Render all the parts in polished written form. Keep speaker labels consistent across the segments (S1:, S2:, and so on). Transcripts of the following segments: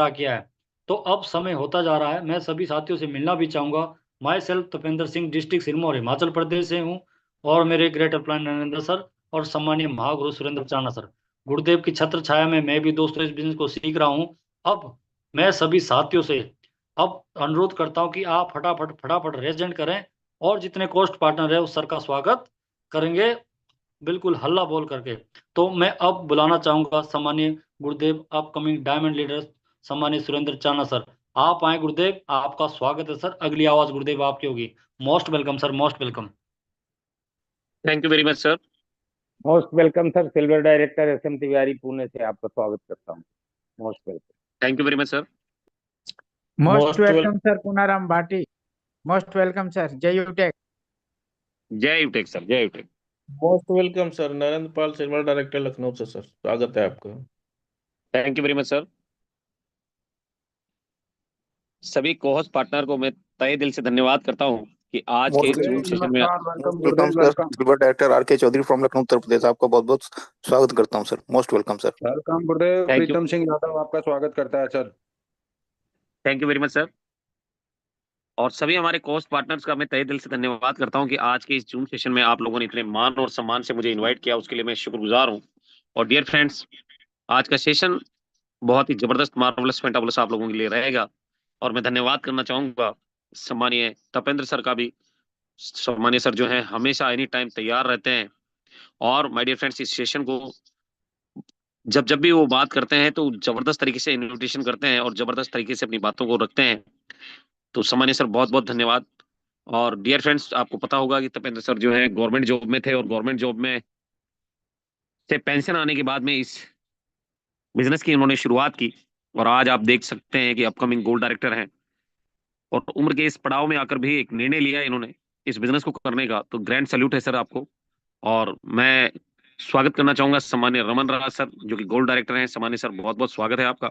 S1: किया है। तो अब समय होता जा रहा है, मैं सभी साथियों से मिलना भी चाहूंगा। Myself Tapendra Singh, district Sirmaur, Himachal Pradesh से हूँ। और मेरे ग्रेट अपलाइन नरेंद्र सर और सम्मानीय महागुरु सुरेंद्र चाना सर, गुरुदेव की छत्र छाया में मैं भी दोस्तों इस बिजनेस को सीख रहा हूँ। अब मैं सभी साथियों से अब अनुरोध करता हूँ कि आप फटाफट फटाफट रेजेंट करें, और जितने कोस्ट पार्टनर है उस सर का स्वागत करेंगे, बिल्कुल हल्ला बोल करके। तो मैं अब बुलाना चाहूंगा सम्मानीय गुरुदेव अपकमिंग डायमंड लीडर्स, सम्मानीय सुरेंद्र चाना सर। आप आए गुरुदेव, आपका स्वागत है सर। अगली आवाज गुरुदेव आपकी होगी। Most welcome sir, most welcome.
S2: Thank you very much sir.
S3: Most welcome sir. Silver director S M Tiwari Pune से आपका स्वागत करता हूँ। Most welcome.
S2: Thank you very much sir.
S4: Most
S5: most
S4: welcome sir Punaram Bhati. Most welcome sir जय यूटेक।
S2: जय युटेक sir, जय युटेक।
S5: Most welcome sir Narendra Pal, silver director Lucknow से सर, स्वागत है आपका।
S2: Thank you very much sir. सभी कोहोस्ट पार्टनर को मैं तहे दिल से धन्यवाद करता हूं कि आज के
S6: मोस्ट
S2: जूम सेशन में।
S6: Welcome sir. Silver director R K Chaudhary from Lucknow Uttar Pradesh, आपका बहुत बहुत स्वागत करता हूं sir. Most welcome sir.
S7: Welcome गुरुदेव।
S2: थैंक यू,
S7: प्रीतम सिंह यादव आपका स्वागत करता है sir.
S2: Thank you very much sir. और सभी हमारे कोस्ट पार्टनर्स का मैं तहे दिल से धन्यवाद करता हूं कि आज के इस जूम सेशन में आप लोगों ने इतने मान और सम्मान से मुझे इनवाइट किया, उसके लिए मैं शुक्रगुजार हूं। और डियर फ्रेंड्स, आज का सेशन बहुत ही जबरदस्त, मार्वलस, फैंटाबुलस आप लोगों के लिए रहेगा। और मैं धन्यवाद करना चाहूंगा सम्मानीय तपेंद्र सर का भी। सम्मानीय सर जो हैं हमेशा एनी टाइम तैयार रहते हैं। और माय डियर फ्रेंड्स, इस सेशन को जब जब भी वो बात करते हैं तो जबरदस्त तरीके से इन्विटेशन करते हैं और जबरदस्त तरीके से अपनी बातों को रखते हैं। तो सम्मानीय सर बहुत बहुत धन्यवाद। और डियर फ्रेंड्स, आपको पता होगा कि तपेंद्र सर जो है गवर्नमेंट जॉब में थे, और गवर्नमेंट जॉब में से पेंशन आने के बाद में इस बिजनेस की इन्होंने शुरुआत की। और आज आप देख सकते हैं कि अपकमिंग गोल्ड डायरेक्टर हैं, और उम्र के इस पड़ाव में आकर भी एक निर्णय लिया इन्होंने इस बिजनेस को करने का। तो ग्रैंड सैल्यूट है सर आपको। और मैं स्वागत करना चाहूंगा सम्मान्य रमन राज सर, जो कि गोल्ड डायरेक्टर हैं। सम्मान्य सर, बहुत बहुत स्वागत है आपका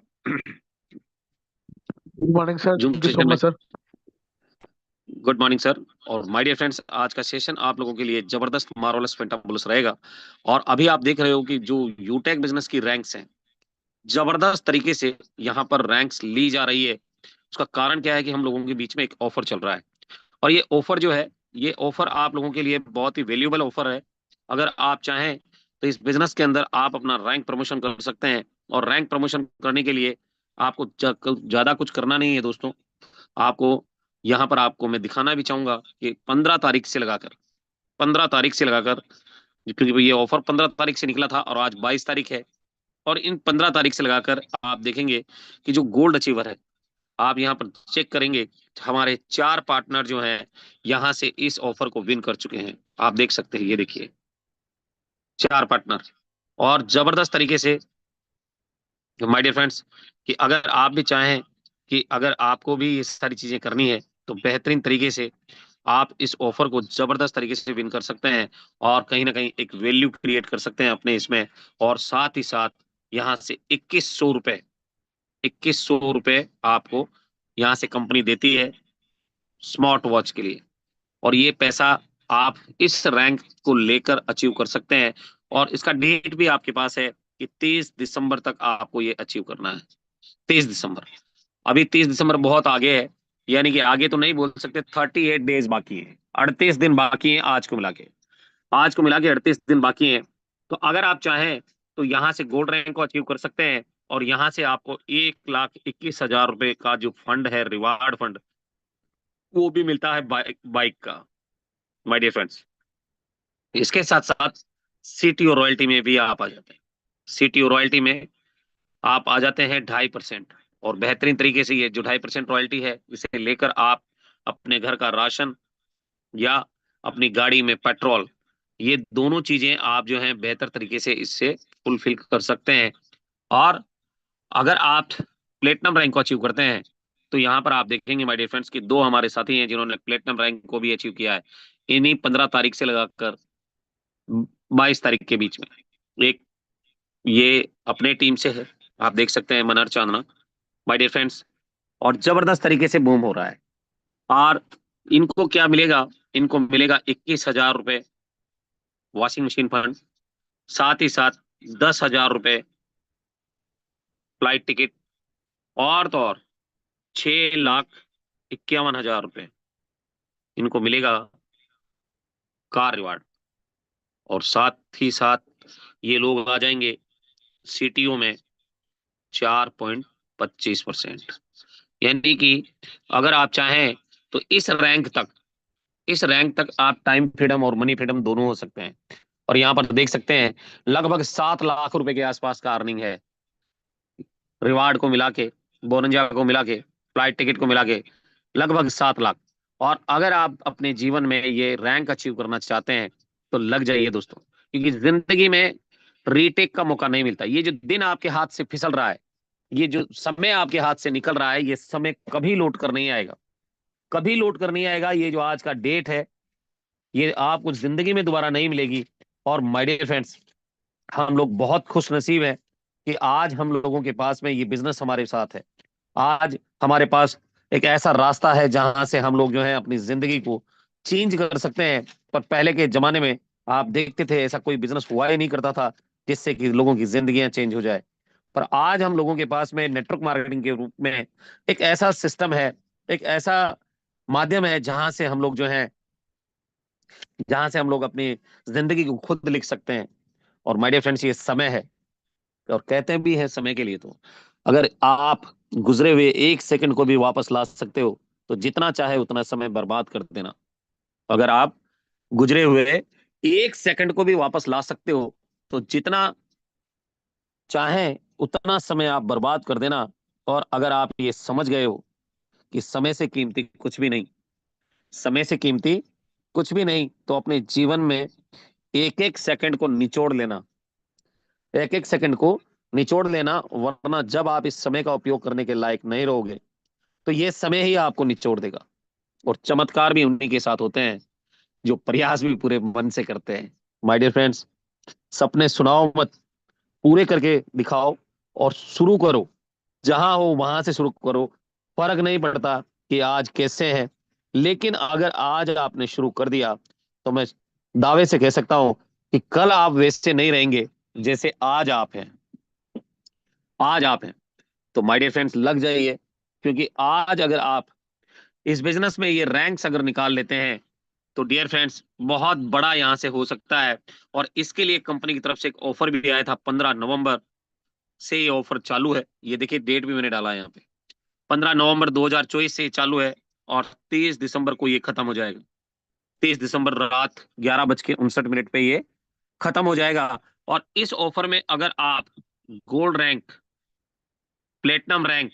S8: good morning sir,
S2: zoom
S8: thank you so
S2: session में।
S8: Much sir.
S2: Good morning sir. और माय डियर फ्रेंड्स, आज का सेशन आप लोगों के लिए जबरदस्त, मार्वलस, फैंटाबुलस रहेगा। और अभी आप देख रहे हो कि जो यूटेक बिजनेस की रैंक्स हैं, जबरदस्त तरीके से यहाँ पर रैंक्स ली जा रही है। उसका कारण क्या है कि हम लोगों के बीच में एक ऑफर चल रहा है। और ये ऑफर जो है, ये ऑफर आप लोगों के लिए बहुत ही वैल्यूएबल ऑफर है। अगर आप चाहें तो इस बिजनेस के अंदर आप अपना रैंक प्रमोशन कर सकते हैं। और रैंक प्रमोशन करने के लिए आपको ज्यादा कुछ करना नहीं है दोस्तों। आपको यहाँ पर आपको मैं दिखाना भी चाहूंगा कि 15 तारीख से लगाकर, क्योंकि ये ऑफर 15 तारीख से निकला था और आज 22 तारीख है। और इन 15 तारीख से लगाकर आप देखेंगे कि जो गोल्ड अचीवर है, आप यहाँ पर चेक करेंगे, हमारे 4 पार्टनर जो हैं यहाँ से इस ऑफर को विन कर चुके हैं। आप देख सकते हैं, ये देखिए 4 पार्टनर। और जबरदस्त तरीके से माय डियर फ्रेंड्स, कि अगर आप भी चाहें कि अगर आपको भी ये सारी चीजें करनी है, तो बेहतरीन तरीके से आप इस ऑफर को जबरदस्त तरीके से विन कर सकते हैं। और कहीं ना कहीं एक वैल्यू क्रिएट कर सकते हैं अपने इसमें। और साथ ही साथ यहाँ से 2100 रुपए आपको यहाँ से कंपनी देती है स्मार्ट वॉच के लिए। और ये पैसा आप इस रैंक को लेकर अचीव कर सकते हैं। और इसका डेट भी आपके पास है कि 30 दिसंबर तक आपको ये अचीव करना है। 30 दिसंबर, अभी 30 दिसंबर बहुत आगे है, यानी कि आगे तो नहीं बोल सकते, 38 डेज बाकी है, 38 दिन बाकी हैं आज को मिला के 38 दिन बाकी हैं। तो अगर आप चाहें तो यहाँ से गोल्ड रैंक को अचीव कर सकते हैं। और यहाँ से आपको 1,21,000 रुपए का जो फंड है, रिवार्ड फंड, वो भी मिलता है बाइक बाइक का। माय डियर फ्रेंड्स, इसके साथ साथ सीटीओ रॉयल्टी में भी आप आ जाते हैं। सीटीओ रॉयल्टी में आप आ जाते हैं 2.5%। और बेहतरीन तरीके से ये जो 2.5% रॉयल्टी है, इसे लेकर आप अपने घर का राशन या अपनी गाड़ी में पेट्रोल, ये दोनों चीजें आप जो है बेहतर तरीके से इससे फुलफिल कर सकते हैं। और अगर आप प्लेटिनम रैंक को अचीव करते हैं, तो यहाँ पर आप देखेंगे माय डियर फ्रेंड्स कि 2 हमारे साथी हैं जिन्होंने प्लेटिनम रैंक को भी अचीव किया है। इन्हीं 15 तारीख से लगाकर 22 तारीख के बीच में। एक ये अपने टीम से है, आप देख सकते हैं, Manhar Chandna, my dear friends. और जबरदस्त तरीके से बूम हो रहा है। और इनको क्या मिलेगा? इनको मिलेगा 21,000 रुपए वॉशिंग मशीन फंड, साथ ही साथ 10,000 रुपए फ्लाइट टिकट, और तो और 6,51,000 रुपए इनको मिलेगा कार रिवार्ड। और साथ ही साथ ये लोग आ जाएंगे सीटीओ में 4.25%। यानी कि अगर आप चाहें तो इस रैंक तक आप टाइम फ्रीडम और मनी फ्रीडम दोनों हो सकते हैं। और यहाँ पर देख सकते हैं लगभग 7 लाख रुपए के आसपास का अर्निंग है, रिवार्ड को मिला के, बोनंजा को मिला के, फ्लाइट टिकट को मिला के लगभग 7 लाख। और अगर आप अपने जीवन में ये रैंक अचीव करना चाहते हैं तो लग जाइए दोस्तों, क्योंकि जिंदगी में रीटेक का मौका नहीं मिलता। ये जो दिन आपके हाथ से फिसल रहा है, ये जो समय आपके हाथ से निकल रहा है, ये समय कभी लौट कर नहीं आएगा, कभी लौट कर नहीं आएगा। ये जो आज का डेट है, ये आपको जिंदगी में दोबारा नहीं मिलेगी। और माय डियर फ्रेंड्स, हम लोग बहुत खुश नसीब हैं कि आज हम लोगों के पास में ये बिजनेस हमारे साथ है। आज हमारे पास एक ऐसा रास्ता है जहां से हम लोग जो है अपनी जिंदगी को चेंज कर सकते हैं। पर पहले के जमाने में आप देखते थे ऐसा कोई बिजनेस हुआ ही नहीं करता था जिससे कि लोगों की जिंदगियां चेंज हो जाए। पर आज हम लोगों के पास में नेटवर्क मार्केटिंग के रूप में एक ऐसा सिस्टम है, एक ऐसा माध्यम है जहां से हम लोग अपनी जिंदगी को खुद लिख सकते हैं। और माय डियर फ्रेंड्स, ये समय है, और कहते भी हैं समय के लिए, तो अगर आप गुजरे हुए 1 सेकंड को भी वापस ला सकते हो तो जितना चाहे उतना समय बर्बाद कर देना। अगर आप गुजरे हुए 1 सेकंड को भी वापस ला सकते हो तो जितना चाहे उतना समय आप बर्बाद कर देना। और अगर आप ये समझ गए हो कि समय से कीमती कुछ भी नहीं, समय से कीमती कुछ भी नहीं, तो अपने जीवन में एक एक सेकंड को निचोड़ लेना, एक एक सेकंड को निचोड़ लेना। वरना जब आप इस समय का उपयोग करने के लायक नहीं रहोगे तो ये समय ही आपको निचोड़ देगा। और चमत्कार भी उन्हीं के साथ होते हैं जो प्रयास भी पूरे मन से करते हैं। माय डियर फ्रेंड्स, सपने सुनाओ मत, पूरे करके दिखाओ और शुरू करो। जहां हो वहां से शुरू करो, फर्क नहीं पड़ता कि आज कैसे है, लेकिन अगर आज आपने शुरू कर दिया तो मैं दावे से कह सकता हूं कि कल आप वैसे नहीं रहेंगे जैसे आज आप हैं। आज आप हैं तो माय डियर फ्रेंड्स लग जाइए, क्योंकि आज अगर आप इस बिजनेस में ये रैंक्स अगर निकाल लेते हैं तो डियर फ्रेंड्स बहुत बड़ा यहां से हो सकता है। और इसके लिए कंपनी की तरफ से एक ऑफर भी आया था, 15 नवंबर से ये ऑफर चालू है। ये देखिए डेट भी मैंने डाला है यहाँ पे, 15 नवंबर 2024 से ये चालू है और 30 दिसंबर को ये खत्म हो जाएगा। 30 दिसंबर रात 11:59 पे ये खत्म हो जाएगा। और इस ऑफर में अगर आप गोल्ड रैंक, प्लेटिनम रैंक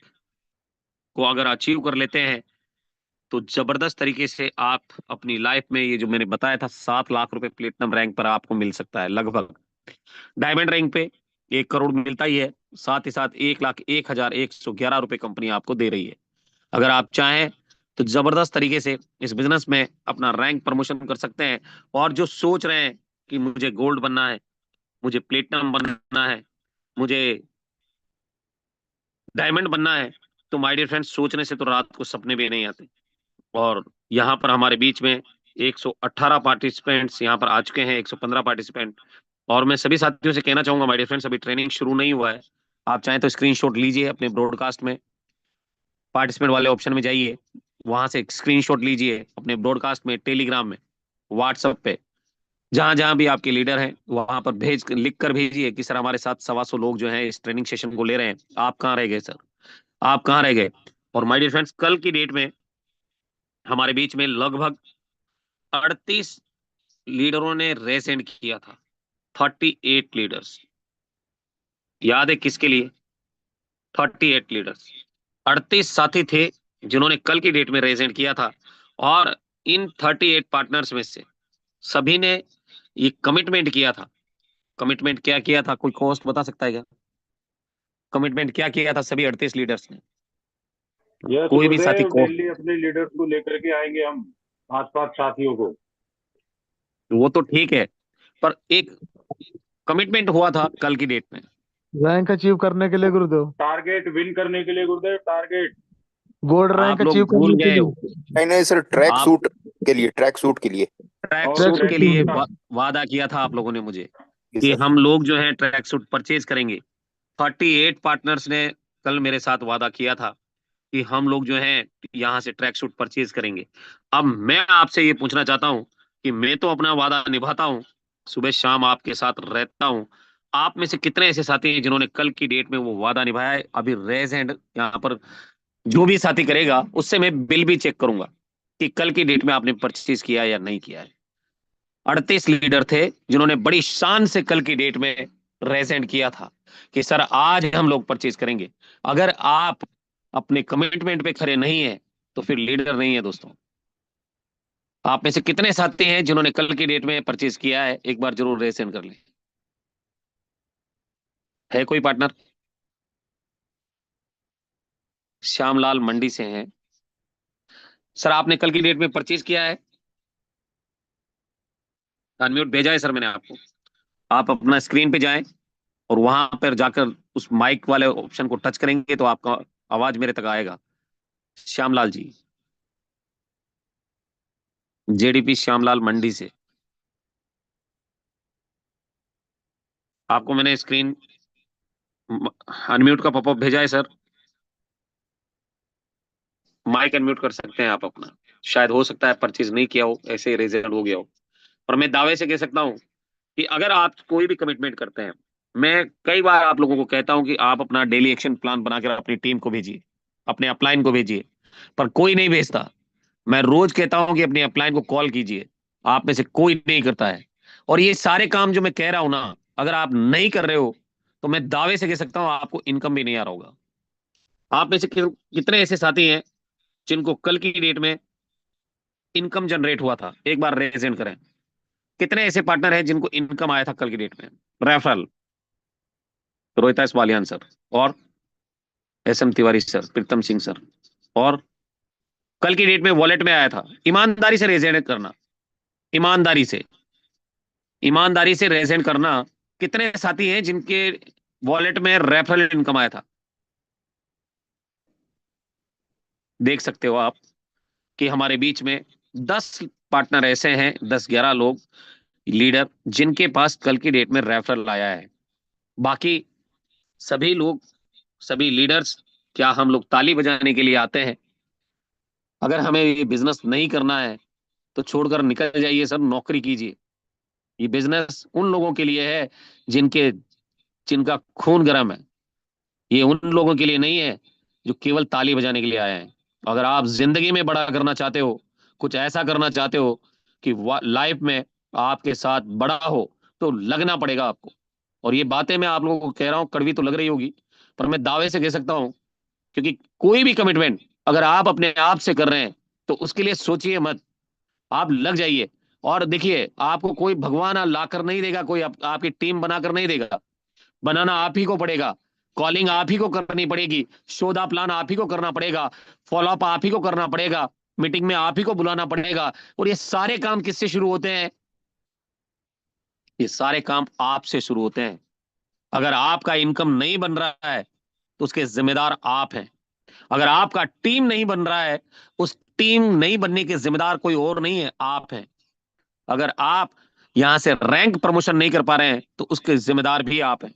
S2: को अगर अचीव कर लेते हैं तो जबरदस्त तरीके से आप अपनी लाइफ में ये जो मैंने बताया था 7 लाख रुपए प्लेटिनम रैंक पर आपको मिल सकता है लगभग। डायमंड रैंक पे 1 करोड़ मिलता ही है, साथ ही साथ 1,01,111 रुपए कंपनी आपको दे रही है। अगर आप चाहें तो जबरदस्त तरीके से इस बिजनेस में अपना रैंक प्रमोशन कर सकते हैं। और जो सोच रहे हैं कि मुझे गोल्ड बनना है, मुझे प्लेटिनम बनना है, मुझे डायमंड बनना है, तो माय डियर फ्रेंड्स सोचने से तो रात को सपने भी नहीं आते। और यहाँ पर हमारे बीच में 118 पार्टिसिपेंट्स यहाँ पर आ चुके हैं, 115 पार्टिसिपेंट। और मैं सभी साथियों से कहना चाहूंगा माय डियर फ्रेंड्स, अभी ट्रेनिंग शुरू नहीं हुआ है। आप चाहें तो स्क्रीनशॉट लीजिए, अपने ब्रॉडकास्ट में पार्टिसिपेंट वाले ऑप्शन में जाइए, वहां से स्क्रीनशॉट लीजिए अपने ब्रॉडकास्ट में, टेलीग्राम में, व्हाट्सएप पे, जहां जहां भी आपके लीडर हैं वहां पर लिख कर भेजिए कि सर हमारे साथ 125 लोग जो हैं इस ट्रेनिंग सेशन को ले रहे हैं, आप कहाँ रह गए सर, आप कहाँ रह गए। और माय डियर फ्रेंड्स, कल की डेट में हमारे बीच में लगभग 38 लीडरों ने रेस एंड किया था। 38 लीडर्स, याद है किसके लिए? 38 लीडर्स, 38 साथी थे जिन्होंने कल की डेट में रेस एंड किया था। और इन 38 पार्टनर्स में से सभी ने ये कमिटमेंट किया था। कमिटमेंट क्या किया था, कोई कॉस्ट बता सकता है क्या? कमिटमेंट क्या किया था सभी 38 लीडर्स ने?
S7: यस
S2: कोई भी साथी
S7: गुरुदेव, डेली अपने लीडर्स को लेकर के आएंगे हम, आसपास साथियों को।
S2: वो तो ठीक है, पर एक कमिटमेंट हुआ था कल की डेट में।
S8: रैंक अचीव करने के लिए गुरुदेव,
S7: टारगेट विन करने के लिए गुरुदेव, टारगेट।
S8: गोल्ड रैंक
S2: आप लोग
S8: अचीव
S2: भूल
S8: करने के
S2: गए
S8: लिए।
S2: हो।
S6: नहीं नहीं सर, ट्रैक
S2: आप
S6: सूट के लिए, ट्रैक सूट के लिए।
S2: ट्रैक
S7: और
S2: सूट
S8: ट्रैक
S2: के
S8: सूट
S2: लिए
S8: के लिए।
S2: वादा किया था आप लोगों ने मुझे
S6: जी
S2: कि
S6: सर।
S2: हम लोग जो है ट्रैक सूट परचेज करेंगे। 38 पार्टनर्स ने कल मेरे साथ वादा किया था कि हम लोग जो हैं यहाँ से ट्रैक सूट परचेज करेंगे। अब मैं आपसे ये पूछना चाहता हूँ कि मैं तो अपना वादा निभाता हूँ, सुबह शाम आपके साथ रहता हूँ। आप में से कितने ऐसे साथी हैं जिन्होंने कल की डेट में वो वादा निभाया है? अभी रेज हैंड यहाँ पर जो भी साथी करेगा उससे मैं बिल भी चेक करूंगा कि कल की डेट में आपने परचेज किया है या नहीं किया है। 38 लीडर थे जिन्होंने बड़ी शान से कल की डेट में रेजेंट किया था कि सर आज हम लोग परचेज करेंगे। अगर आप अपने कमिटमेंट पे खरे नहीं है तो फिर लीडर नहीं है दोस्तों। आप में से कितने साथी हैं जिन्होंने कल की डेट में परचेज किया है? एक बार जरूर रेजेंट कर लें। है कोई पार्टनर? श्यामलाल मंडी से हैं। सर आपने कल की डेट में परचेज किया है? अनम्यूट भेजा है सर मैंने आपको। आप अपना स्क्रीन पे जाएं और वहां पर जाकर उस माइक वाले ऑप्शन को टच करेंगे तो आपका आवाज मेरे तक आएगा। श्यामलाल जी, जेडीपी श्यामलाल मंडी से। आपको मैंने स्क्रीन अनम्यूट का पॉपअप भेजा है सर। माइक अनम्यूट कर सकते हैं आप अपना। शायद हो सकता है परचेज नहीं किया हो, ऐसे ही रिजल्ट हो गया हो। और मैं दावे से कह सकता हूं कि अगर आप कोई भी कमिटमेंट करते हैं, मैं कई बार आप लोगों को कहता हूं कि आप अपना डेली एक्शन प्लान बनाकर अपनी टीम को भेजिए, अपने अपलाइन को भेजिए, पर कोई नहीं भेजता। मैं रोज कहता हूं कि अपनी अपलाइन को कॉल कीजिए, आप में से कोई नहीं करता है। और ये सारे काम जो मैं कह रहा हूं ना, अगर आप नहीं कर रहे हो तो मैं दावे से कह सकता हूं आपको इनकम भी नहीं आ रहा होगा। आप में से कितने ऐसे साथी हैं जिनको कल की डेट में इनकम जनरेट हुआ था? एक बार रेजेंट करें। कितने ऐसे पार्टनर हैं जिनको इनकम आया था कल की डेट में? रेफरल रोहिता बालियान सर, और SM Tiwari sir, Pritam Singh sir, और कल की डेट में वॉलेट में आया था। ईमानदारी से रेजेंट करना, ईमानदारी से, ईमानदारी से रेजेंट करना। कितने साथी हैं जिनके वॉलेट में रेफरल इनकम आया था? देख सकते हो आप कि हमारे बीच में 10 पार्टनर ऐसे हैं, 10-11 लोग लीडर जिनके पास कल की डेट में रेफरल आया है। बाकी सभी लोग, सभी लीडर्स, क्या हम लोग ताली बजाने के लिए आते हैं? अगर हमें ये बिजनेस नहीं करना है तो छोड़कर निकल जाइए सर, नौकरी कीजिए। ये बिजनेस उन लोगों के लिए है जिनके जिनका खून गर्म है। ये उन लोगों के लिए नहीं है जो केवल ताली बजाने के लिए आए हैं। अगर आप जिंदगी में बड़ा करना चाहते हो, कुछ ऐसा करना चाहते हो कि लाइफ में आपके साथ बड़ा हो, तो लगना पड़ेगा आपको। और ये बातें मैं आप लोगों को कह रहा हूं, कड़वी तो लग रही होगी, पर मैं दावे से कह सकता हूं, क्योंकि कोई भी कमिटमेंट अगर आप अपने आप से कर रहे हैं तो उसके लिए सोचिए मत, आप लग जाइए। और देखिए, आपको कोई भगवान लाकर नहीं देगा, कोई आपकी टीम बनाकर नहीं देगा। बनाना आप ही को पड़ेगा। कॉलिंग आप ही को करनी पड़ेगी, शोधा प्लान आप ही को करना पड़ेगा, फॉलोअप आप ही को करना पड़ेगा, मीटिंग में आप ही को बुलाना पड़ेगा। और ये सारे काम किससे शुरू होते हैं? ये सारे काम आपसे शुरू होते हैं। अगर आपका इनकम नहीं बन रहा है तो उसके जिम्मेदार आप हैं। अगर आपका टीम नहीं बन रहा है, उस टीम नहीं बनने के जिम्मेदार कोई और नहीं है, आप हैं। अगर आप यहां से रैंक प्रमोशन नहीं कर पा रहे हैं तो उसके जिम्मेदार भी आप हैं।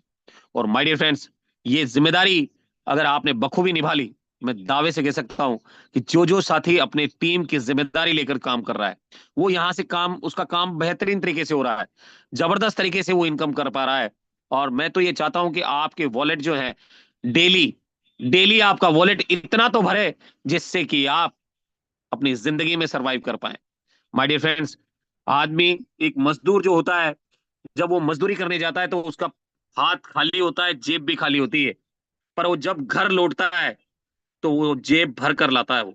S2: और माय डियर फ्रेंड्स, ये जिम्मेदारी अगर आपने बखूबी निभा ली, मैं दावे से कह सकता हूं कि जो जो साथी अपने टीम की जिम्मेदारी लेकर काम कर रहा है, वो यहां से काम, उसका काम बेहतरीन तरीके से हो रहा है, जबरदस्त तरीके से वो इनकम कर पा रहा है। और मैं तो ये चाहता हूं कि आपके वॉलेट जो है, डेली डेली आपका वॉलेट इतना तो भरे जिससे कि आप अपनी जिंदगी में सरवाइव कर पाए। माय डियर फ्रेंड्स, आदमी, एक मजदूर जो होता है, जब वो मजदूरी करने जाता है तो उसका हाथ खाली होता है, जेब भी खाली होती है, पर वो जब घर लौटता है तो वो जेब भर कर लाता है, वो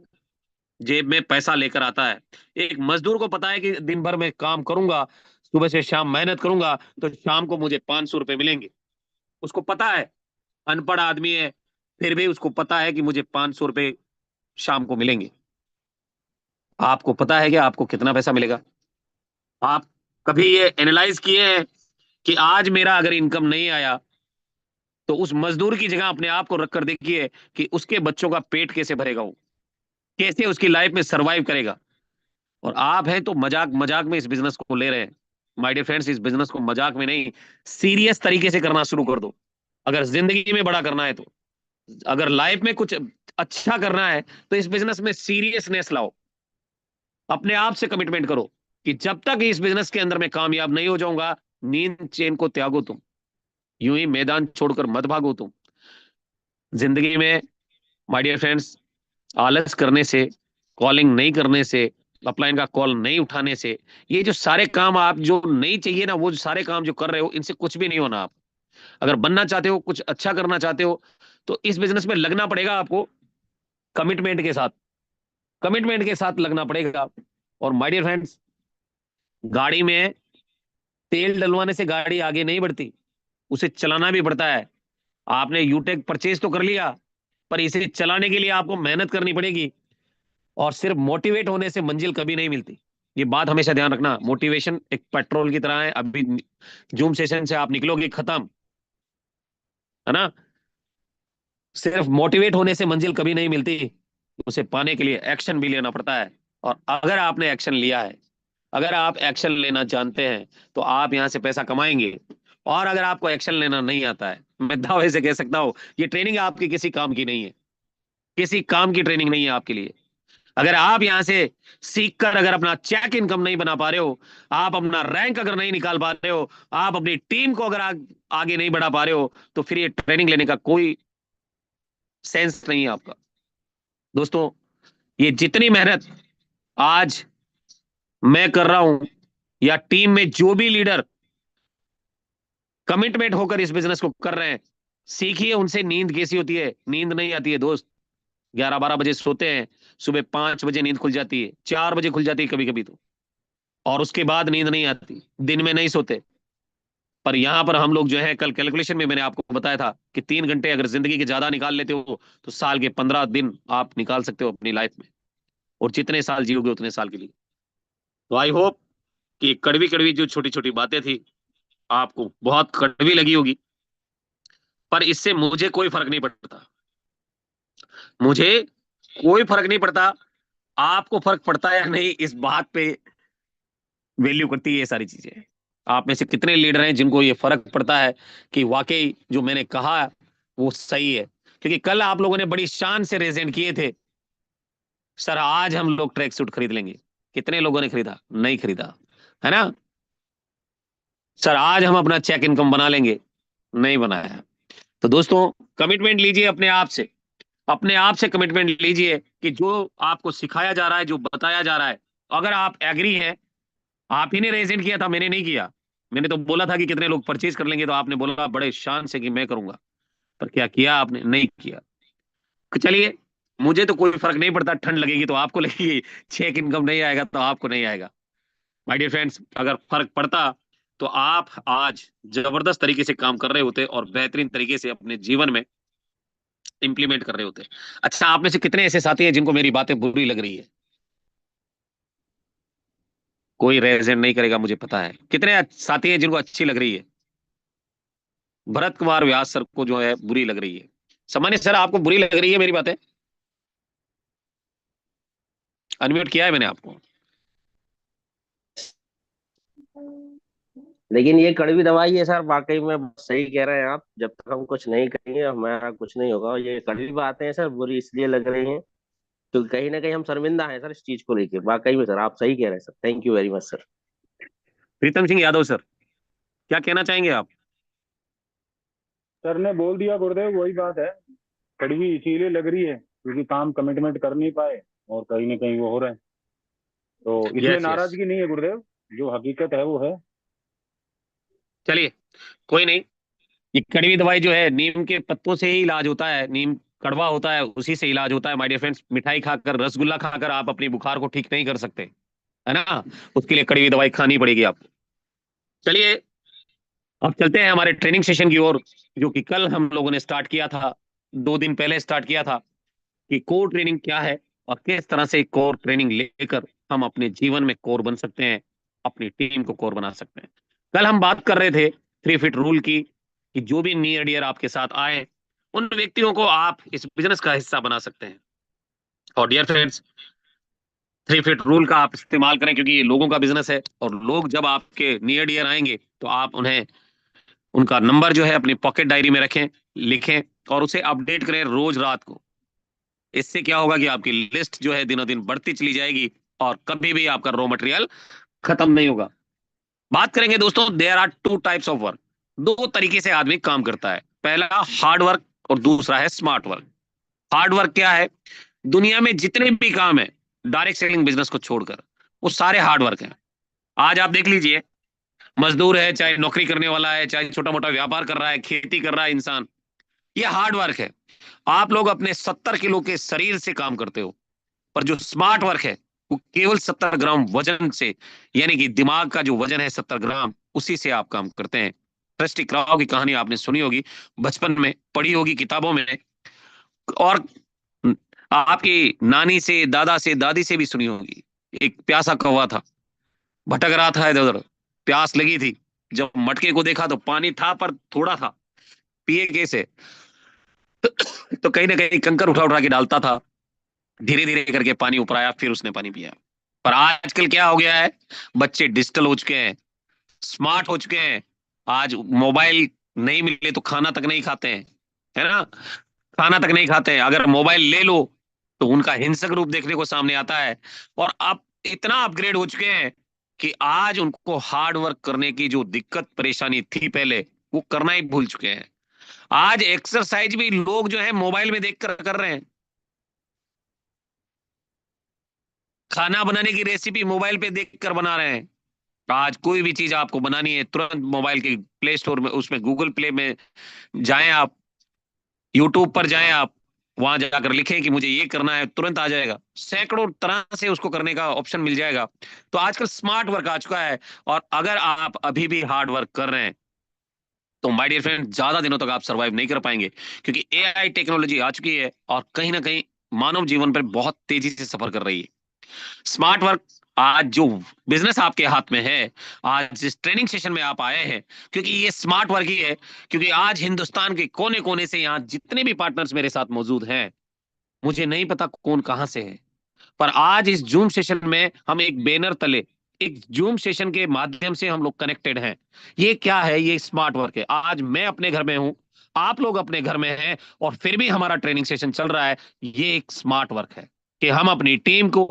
S2: जेब में पैसा लेकर आता है। एक मजदूर को पता है कि दिन भर में काम करूंगा, सुबह से शाम मेहनत करूंगा तो शाम को मुझे 500 रुपए मिलेंगे। उसको पता है, अनपढ़ आदमी है फिर भी उसको पता है कि मुझे 500 रुपए शाम को मिलेंगे। आपको पता है कि आपको कितना पैसा मिलेगा? आप कभी ये एनालाइज किए हैं कि आज मेरा अगर इनकम नहीं आया तो उस मजदूर की जगह अपने आप को रखकर देखिए कि उसके बच्चों का पेट कैसे भरेगा, वो कैसे उसकी लाइफ में सरवाइव करेगा। और आप हैं तो मजाक मजाक में इस बिजनेस को ले रहे हैं। माय डियर फ्रेंड्स, इस बिजनेस को मजाक में नहीं, सीरियस तरीके से करना शुरू कर दो अगर जिंदगी में बड़ा करना है तो। अगर लाइफ में कुछ अच्छा करना है तो इस बिजनेस में सीरियसनेस लाओ, अपने आप से कमिटमेंट करो कि जब तक इस बिजनेस के अंदर मैं कामयाब नहीं हो जाऊंगा, नींद चैन को त्यागो तुम, यूं ही मैदान छोड़कर मत भागो तुम। जिंदगी में माय डियर फ्रेंड्स, आलस करने से, कॉलिंग नहीं करने से, अपलाइन का कॉल नहीं उठाने से, ये जो सारे काम आप जो नहीं चाहिए ना, वो जो सारे काम जो कर रहे हो, इनसे कुछ भी नहीं होना। आप अगर बनना चाहते हो, कुछ अच्छा करना चाहते हो, तो इस बिजनेस में लगना पड़ेगा आपको, कमिटमेंट के साथ, कमिटमेंट के साथ लगना पड़ेगा। और माय डियर फ्रेंड्स, गाड़ी में तेल डलवाने से गाड़ी आगे नहीं बढ़ती, उसे चलाना भी पड़ता है। आपने यूटेक परचेज तो कर लिया, पर इसे चलाने के लिए आपको मेहनत करनी पड़ेगी। और सिर्फ मोटिवेट होने से मंजिल कभी नहीं मिलती, ये बात हमेशा ध्यान रखना। मोटिवेशन एक पेट्रोल की तरह है, अभी जूम सेशन से आप निकलोगे खत्म, है ना। सिर्फ मोटिवेट होने से मंजिल कभी नहीं मिलती, उसे पाने के लिए एक्शन भी लेना पड़ता है। और अगर आपने एक्शन लिया है, अगर आप एक्शन लेना जानते हैं, तो आप यहां से पैसा कमाएंगे। और अगर आपको एक्शन लेना नहीं आता है, मैं दावे से कह सकता हूं, ये ट्रेनिंग आपकी किसी काम की नहीं है, किसी काम की ट्रेनिंग नहीं है आपके लिए। अगर आप यहां से सीखकर अगर अपना चेक इनकम नहीं बना पा रहे हो, आप अपना रैंक अगर नहीं निकाल पा रहे हो, आप अपनी टीम को अगर आगे नहीं बढ़ा पा रहे हो, तो फिर ये ट्रेनिंग लेने का कोई सेंस नहीं है आपका। दोस्तों, ये जितनी मेहनत आज मैं कर रहा हूं, या टीम में जो भी लीडर कमिटमेंट होकर इस बिजनेस को कर रहे हैं, सीखिए उनसे नींद कैसी होती है। नींद नहीं आती है दोस्त, 11-12 बजे सोते हैं, सुबह 5 बजे नींद खुल जाती है, 4 बजे खुल जाती है कभी कभी तो, और उसके बाद नींद नहीं आती, दिन में नहीं सोते। पर यहां पर हम लोग जो है, कल कैलकुलेशन में मैंने आपको बताया था कि 3 घंटे अगर जिंदगी के ज्यादा निकाल लेते हो, तो साल के 15 दिन आप निकाल सकते हो अपनी लाइफ में, और जितने साल जियोगे उतने साल के लिए। तो आई होप कि कड़वी कड़वी जो छोटी छोटी बातें थी, आपको बहुत कड़वी लगी होगी, पर इससे मुझे कोई फर्क नहीं पड़ता, मुझे कोई फर्क नहीं पड़ता। आपको फर्क पड़ता है या नहीं, इस बात पे वैल्यू करती है ये सारी चीजें। आप में से कितने लीडर हैं जिनको ये फर्क पड़ता है कि वाकई जो मैंने कहा वो सही है। क्योंकि कल आप लोगों ने बड़ी शान से रेजेंट किए थे, सर आज हम लोग ट्रैक सूट खरीद लेंगे। कितने लोगों ने खरीदा? नहीं खरीदा, है ना। सर आज हम अपना चेक इनकम बना लेंगे, नहीं बनाया। तो दोस्तों, कमिटमेंट लीजिए अपने आप से, अपने आप से कमिटमेंट लीजिए कि जो आपको सिखाया जा रहा है, जो बताया जा रहा है, अगर आप एग्री हैं, आप ही ने रेजेंट किया था, मैंने नहीं किया। मैंने तो बोला था कि कितने लोग परचेज कर लेंगे, तो आपने बोला बड़े शान से कि मैं करूंगा, पर क्या किया आपने? नहीं किया। तो चलिए, मुझे तो कोई फर्क नहीं पड़ता, ठंड लगेगी तो आपको लगेगी, चेक इनकम नहीं आएगा तो आपको नहीं आएगा। माय डियर फ्रेंड्स, अगर फर्क पड़ता तो आप आज जबरदस्त तरीके से काम कर रहे होते और बेहतरीन तरीके से अपने जीवन में इंप्लीमेंट कर रहे होते। अच्छा, आप में से कितने ऐसे साथी हैं जिनको मेरी बातें बुरी लग रही है? कोई रेजेंट नहीं करेगा, मुझे पता है। कितने साथी हैं जिनको अच्छी लग रही है? भरत कुमार व्यास सर को जो है बुरी लग रही है। सामान्य सर, आपको बुरी लग रही है मेरी बातें? अनम्यूट किया है मैंने आपको।
S9: लेकिन ये कड़वी दवाई है सर, वाकई में सही कह रहे हैं आप। जब तक हम कुछ नहीं करेंगे हमारा कुछ नहीं होगा। ये कड़वी बातें हैं सर, बुरी इसलिए लग रही हैं क्योंकि कहीं ना कहीं हम शर्मिंदा हैं सर इस चीज को लेके। वाकई में सर आप सही कह रहे हैं sir. Thank you very much sir.
S2: Pritam Singh Yadav sir, क्या कहना चाहेंगे आप?
S7: सर ने बोल दिया गुरुदेव, वही बात है। कड़वी इसीलिए लग रही है क्योंकि काम कमिटमेंट कर नहीं पाए और कहीं ना कहीं वो हो रहा है, तो इसमें
S2: यस यस,
S7: नाराजगी नहीं है गुरुदेव, जो हकीकत है वो है।
S2: चलिए कोई नहीं। ये कड़वी दवाई जो है, नीम के पत्तों से ही इलाज होता है, नीम कड़वा होता है, उसी से इलाज होता है। माय डियर फ्रेंड्स, मिठाई खाकर, रसगुल्ला खाकर आप अपनी बुखार को ठीक नहीं कर सकते, है ना। उसके लिए कड़वी दवाई खानी पड़ेगी आपको। चलिए, अब चलते हैं हमारे ट्रेनिंग सेशन की ओर, जो कि कल हम लोगों ने स्टार्ट किया था, 2 दिन पहले स्टार्ट किया था, कि कोर ट्रेनिंग क्या है और किस तरह से कोर ट्रेनिंग लेकर हम अपने जीवन में कोर बन सकते हैं, अपनी टीम को कोर बना सकते हैं। कल हम बात कर रहे थे 3 फीट रूल की, कि जो भी नियर डियर आपके साथ आए, उन व्यक्तियों को आप इस बिजनेस का हिस्सा बना सकते हैं। और डियर फ्रेंड्स, 3 फीट रूल का आप इस्तेमाल करें, क्योंकि ये लोगों का बिजनेस है, और लोग जब आपके नियर डियर आएंगे तो आप उन्हें उनका नंबर जो है अपनी पॉकेट डायरी में रखें, लिखें और उसे अपडेट करें रोज रात को। इससे क्या होगा कि आपकी लिस्ट जो है दिनों दिन बढ़ती चली जाएगी और कभी भी आपका रॉ मटेरियल खत्म नहीं होगा। बात करेंगे दोस्तों, there are two types of work. दो तरीके से आदमी काम करता है, पहला हार्ड वर्क और दूसरा है स्मार्ट वर्क। हार्ड वर्क क्या है? दुनिया में जितने भी काम है डायरेक्ट सेलिंग बिजनेस को छोड़कर, वो सारे हार्ड वर्क हैं। आज आप देख लीजिए, मजदूर है, चाहे नौकरी करने वाला है, चाहे छोटा मोटा व्यापार कर रहा है, खेती कर रहा है इंसान, ये हार्ड वर्क है। आप लोग अपने 70 किलो के शरीर से काम करते हो, पर जो स्मार्ट वर्क है वो केवल 70 ग्राम वजन से, यानी कि दिमाग का जो वजन है 70 ग्राम, उसी से आप काम करते हैं। ट्रस्टी क्राउ की कहानी आपने सुनी होगी, बचपन में पढ़ी होगी किताबों में, और आपकी नानी से, दादा से, दादी से भी सुनी होगी। एक प्यासा कौवा था, भटक रहा था इधर उधर, प्यास लगी थी, जब मटके को देखा तो पानी था पर थोड़ा था, पिए कैसे? तो कहीं ना कहीं कंकर उठा उठा के डालता था, धीरे धीरे करके पानी ऊपर आया, फिर उसने पानी पिया। पर आजकल क्या हो गया है, बच्चे डिजिटल हो चुके हैं, स्मार्ट हो चुके हैं। आज मोबाइल नहीं मिले तो खाना तक नहीं खाते हैं, है ना? खाना तक नहीं खाते हैं, अगर मोबाइल ले लो तो उनका हिंसक रूप देखने को सामने आता है। और अब इतना अपग्रेड हो चुके हैं कि आज उनको हार्ड वर्क करने की जो दिक्कत परेशानी थी पहले, वो करना ही भूल चुके हैं। आज एक्सरसाइज भी लोग जो है मोबाइल में देखकर कर रहे हैं। खाना बनाने की रेसिपी मोबाइल पे देखकर बना रहे हैं। आज कोई भी चीज आपको बनानी है, तुरंत मोबाइल के प्ले स्टोर में, उसमें गूगल प्ले में जाएं आप, यूट्यूब पर जाएं आप, वहां जाकर लिखें कि मुझे ये करना है, तुरंत आ जाएगा। सैकड़ों तरह से उसको करने का ऑप्शन मिल जाएगा। तो आजकल स्मार्ट वर्क आ चुका है। और अगर आप अभी भी हार्ड वर्क कर रहे हैं तो माय डियर फ्रेंड, ज्यादा दिनों तक आप सरवाइव नहीं कर पाएंगे, क्योंकि एआई टेक्नोलॉजी आ चुकी है और कहीं ना कहीं मानव जीवन पर बहुत तेजी से सफर कर रही है। स्मार्ट वर्क, आज जो बिजनेस आपके हाथ में है, आज इस ट्रेनिंग सेशन में आप आए हैं क्योंकि ये स्मार्ट वर्क ही है। क्योंकि आज हिंदुस्तान के कोने कोने से यहाँ जितने भी पार्टनर्स मेरे साथ मौजूद हैं, मुझे नहीं पता कौन कहां से है, पर आज इस जूम सेशन में हम एक बैनर तले, एक जूम सेशन के माध्यम से हम लोग कनेक्टेड हैं। ये क्या है? ये स्मार्ट वर्क है। आज मैं अपने घर में हूं, आप लोग अपने घर में हैं, और फिर भी हमारा ट्रेनिंग सेशन चल रहा है। ये एक स्मार्ट वर्क है कि हम अपनी टीम को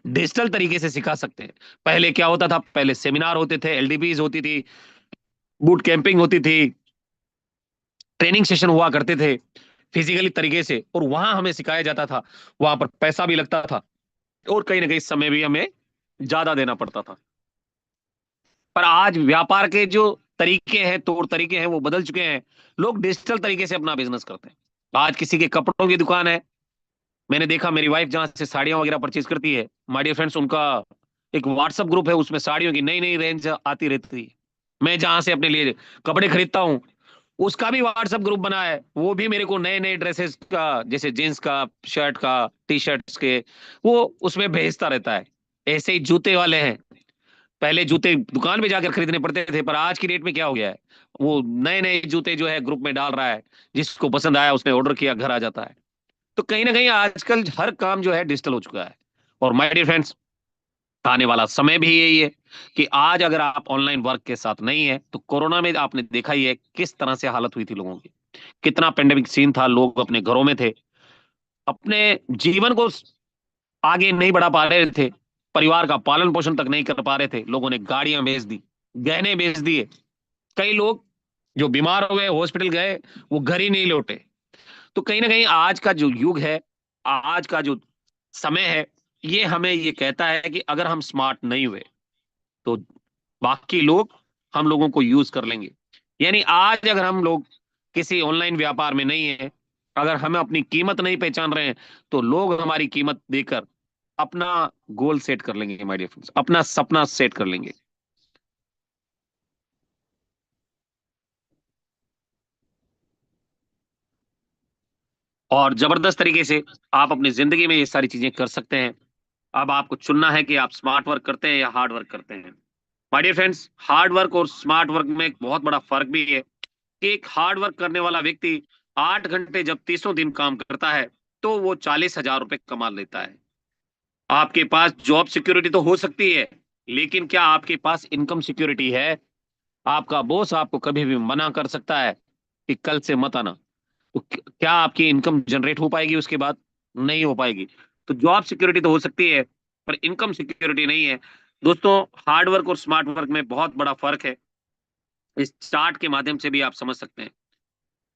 S2: डिजिटल तरीके से सिखा सकते हैं। पहले क्या होता था? पहले सेमिनार होते थे, एलडीपीज होती थी, बूट कैंपिंग होती थी, ट्रेनिंग सेशन हुआ करते थे फिजिकली तरीके से, और वहां हमें सिखाया जाता था। वहां पर पैसा भी लगता था और कहीं ना कहीं समय भी हमें ज्यादा देना पड़ता था। पर आज व्यापार के जो तरीके हैं, तौर तरीके हैं, वो बदल चुके हैं। लोग डिजिटल तरीके से अपना बिजनेस करते हैं। आज किसी के कपड़ों की दुकान है, मैंने देखा मेरी वाइफ जहां से साड़ियां वगैरह परचेज करती है, माय डियर फ्रेंड्स, उनका एक व्हाट्सएप ग्रुप है, उसमें साड़ियों की नई नई रेंज आती रहती है। मैं जहां से अपने लिए कपड़े खरीदता हूँ, उसका भी व्हाट्सएप ग्रुप बना है, वो भी मेरे को नए नए ड्रेसेस का, जैसे जींस का, शर्ट का, टी शर्ट्स के, वो उसमें भेजता रहता है। ऐसे ही जूते वाले हैं, पहले जूते दुकान में जाकर खरीदने पड़ते थे, पर आज की डेट में क्या हो गया है, वो नए नए जूते जो है ग्रुप में डाल रहा है, जिसको पसंद आया उसने ऑर्डर किया, घर आ जाता है। तो कहीं ना कहीं आजकल हर काम जो है डिजिटल हो चुका है। और माय डियर फ्रेंड्स, आने वाला समय भी यही है कि आज अगर आप ऑनलाइन वर्क के साथ नहीं है, तो कोरोना में आपने देखा ही है किस तरह से हालत हुई थी लोगों की, कितना पेंडेमिक सीन था, लोग अपने घरों में थे, अपने जीवन को आगे नहीं बढ़ा पा रहे थे, परिवार का पालन पोषण तक नहीं कर पा रहे थे। लोगों ने गाड़ियां बेच दी, गहने बेच दिए, कई लोग जो बीमार हो गए, हॉस्पिटल गए, वो घर ही नहीं लौटे। तो कहीं ना कहीं आज का जो युग है, आज का जो समय है, ये हमें ये कहता है कि अगर हम स्मार्ट नहीं हुए तो बाकी लोग हम लोगों को यूज कर लेंगे। यानी आज अगर हम लोग किसी ऑनलाइन व्यापार में नहीं है, अगर हम अपनी कीमत नहीं पहचान रहे हैं, तो लोग हमारी कीमत देकर अपना गोल सेट कर लेंगे, माय डियर फ्रेंड्स, अपना सपना सेट कर लेंगे। और जबरदस्त तरीके से आप अपनी जिंदगी में ये सारी चीजें कर सकते हैं। अब आपको चुनना है कि आप स्मार्ट वर्क करते हैं या हार्ड वर्क करते हैं। My dear friends, hard work और स्मार्ट वर्क में एक बहुत बड़ा फर्क भी है कि एक हार्ड वर्क करने वाला व्यक्ति 8 घंटे जब 30 दिन काम करता है, तो वो 40,000 रुपए कमा लेता है। आपके पास जॉब सिक्योरिटी तो हो सकती है, लेकिन क्या आपके पास इनकम सिक्योरिटी है? आपका बॉस आपको कभी भी मना कर सकता है कि कल से मत आना। तो क्या आपकी इनकम जनरेट हो पाएगी उसके बाद? नहीं हो पाएगी। तो जॉब सिक्योरिटी तो हो सकती है, पर इनकम सिक्योरिटी नहीं है। दोस्तों, हार्ड वर्क और स्मार्ट वर्क में बहुत बड़ा फर्क है। इस चार्ट के माध्यम से भी आप समझ सकते हैं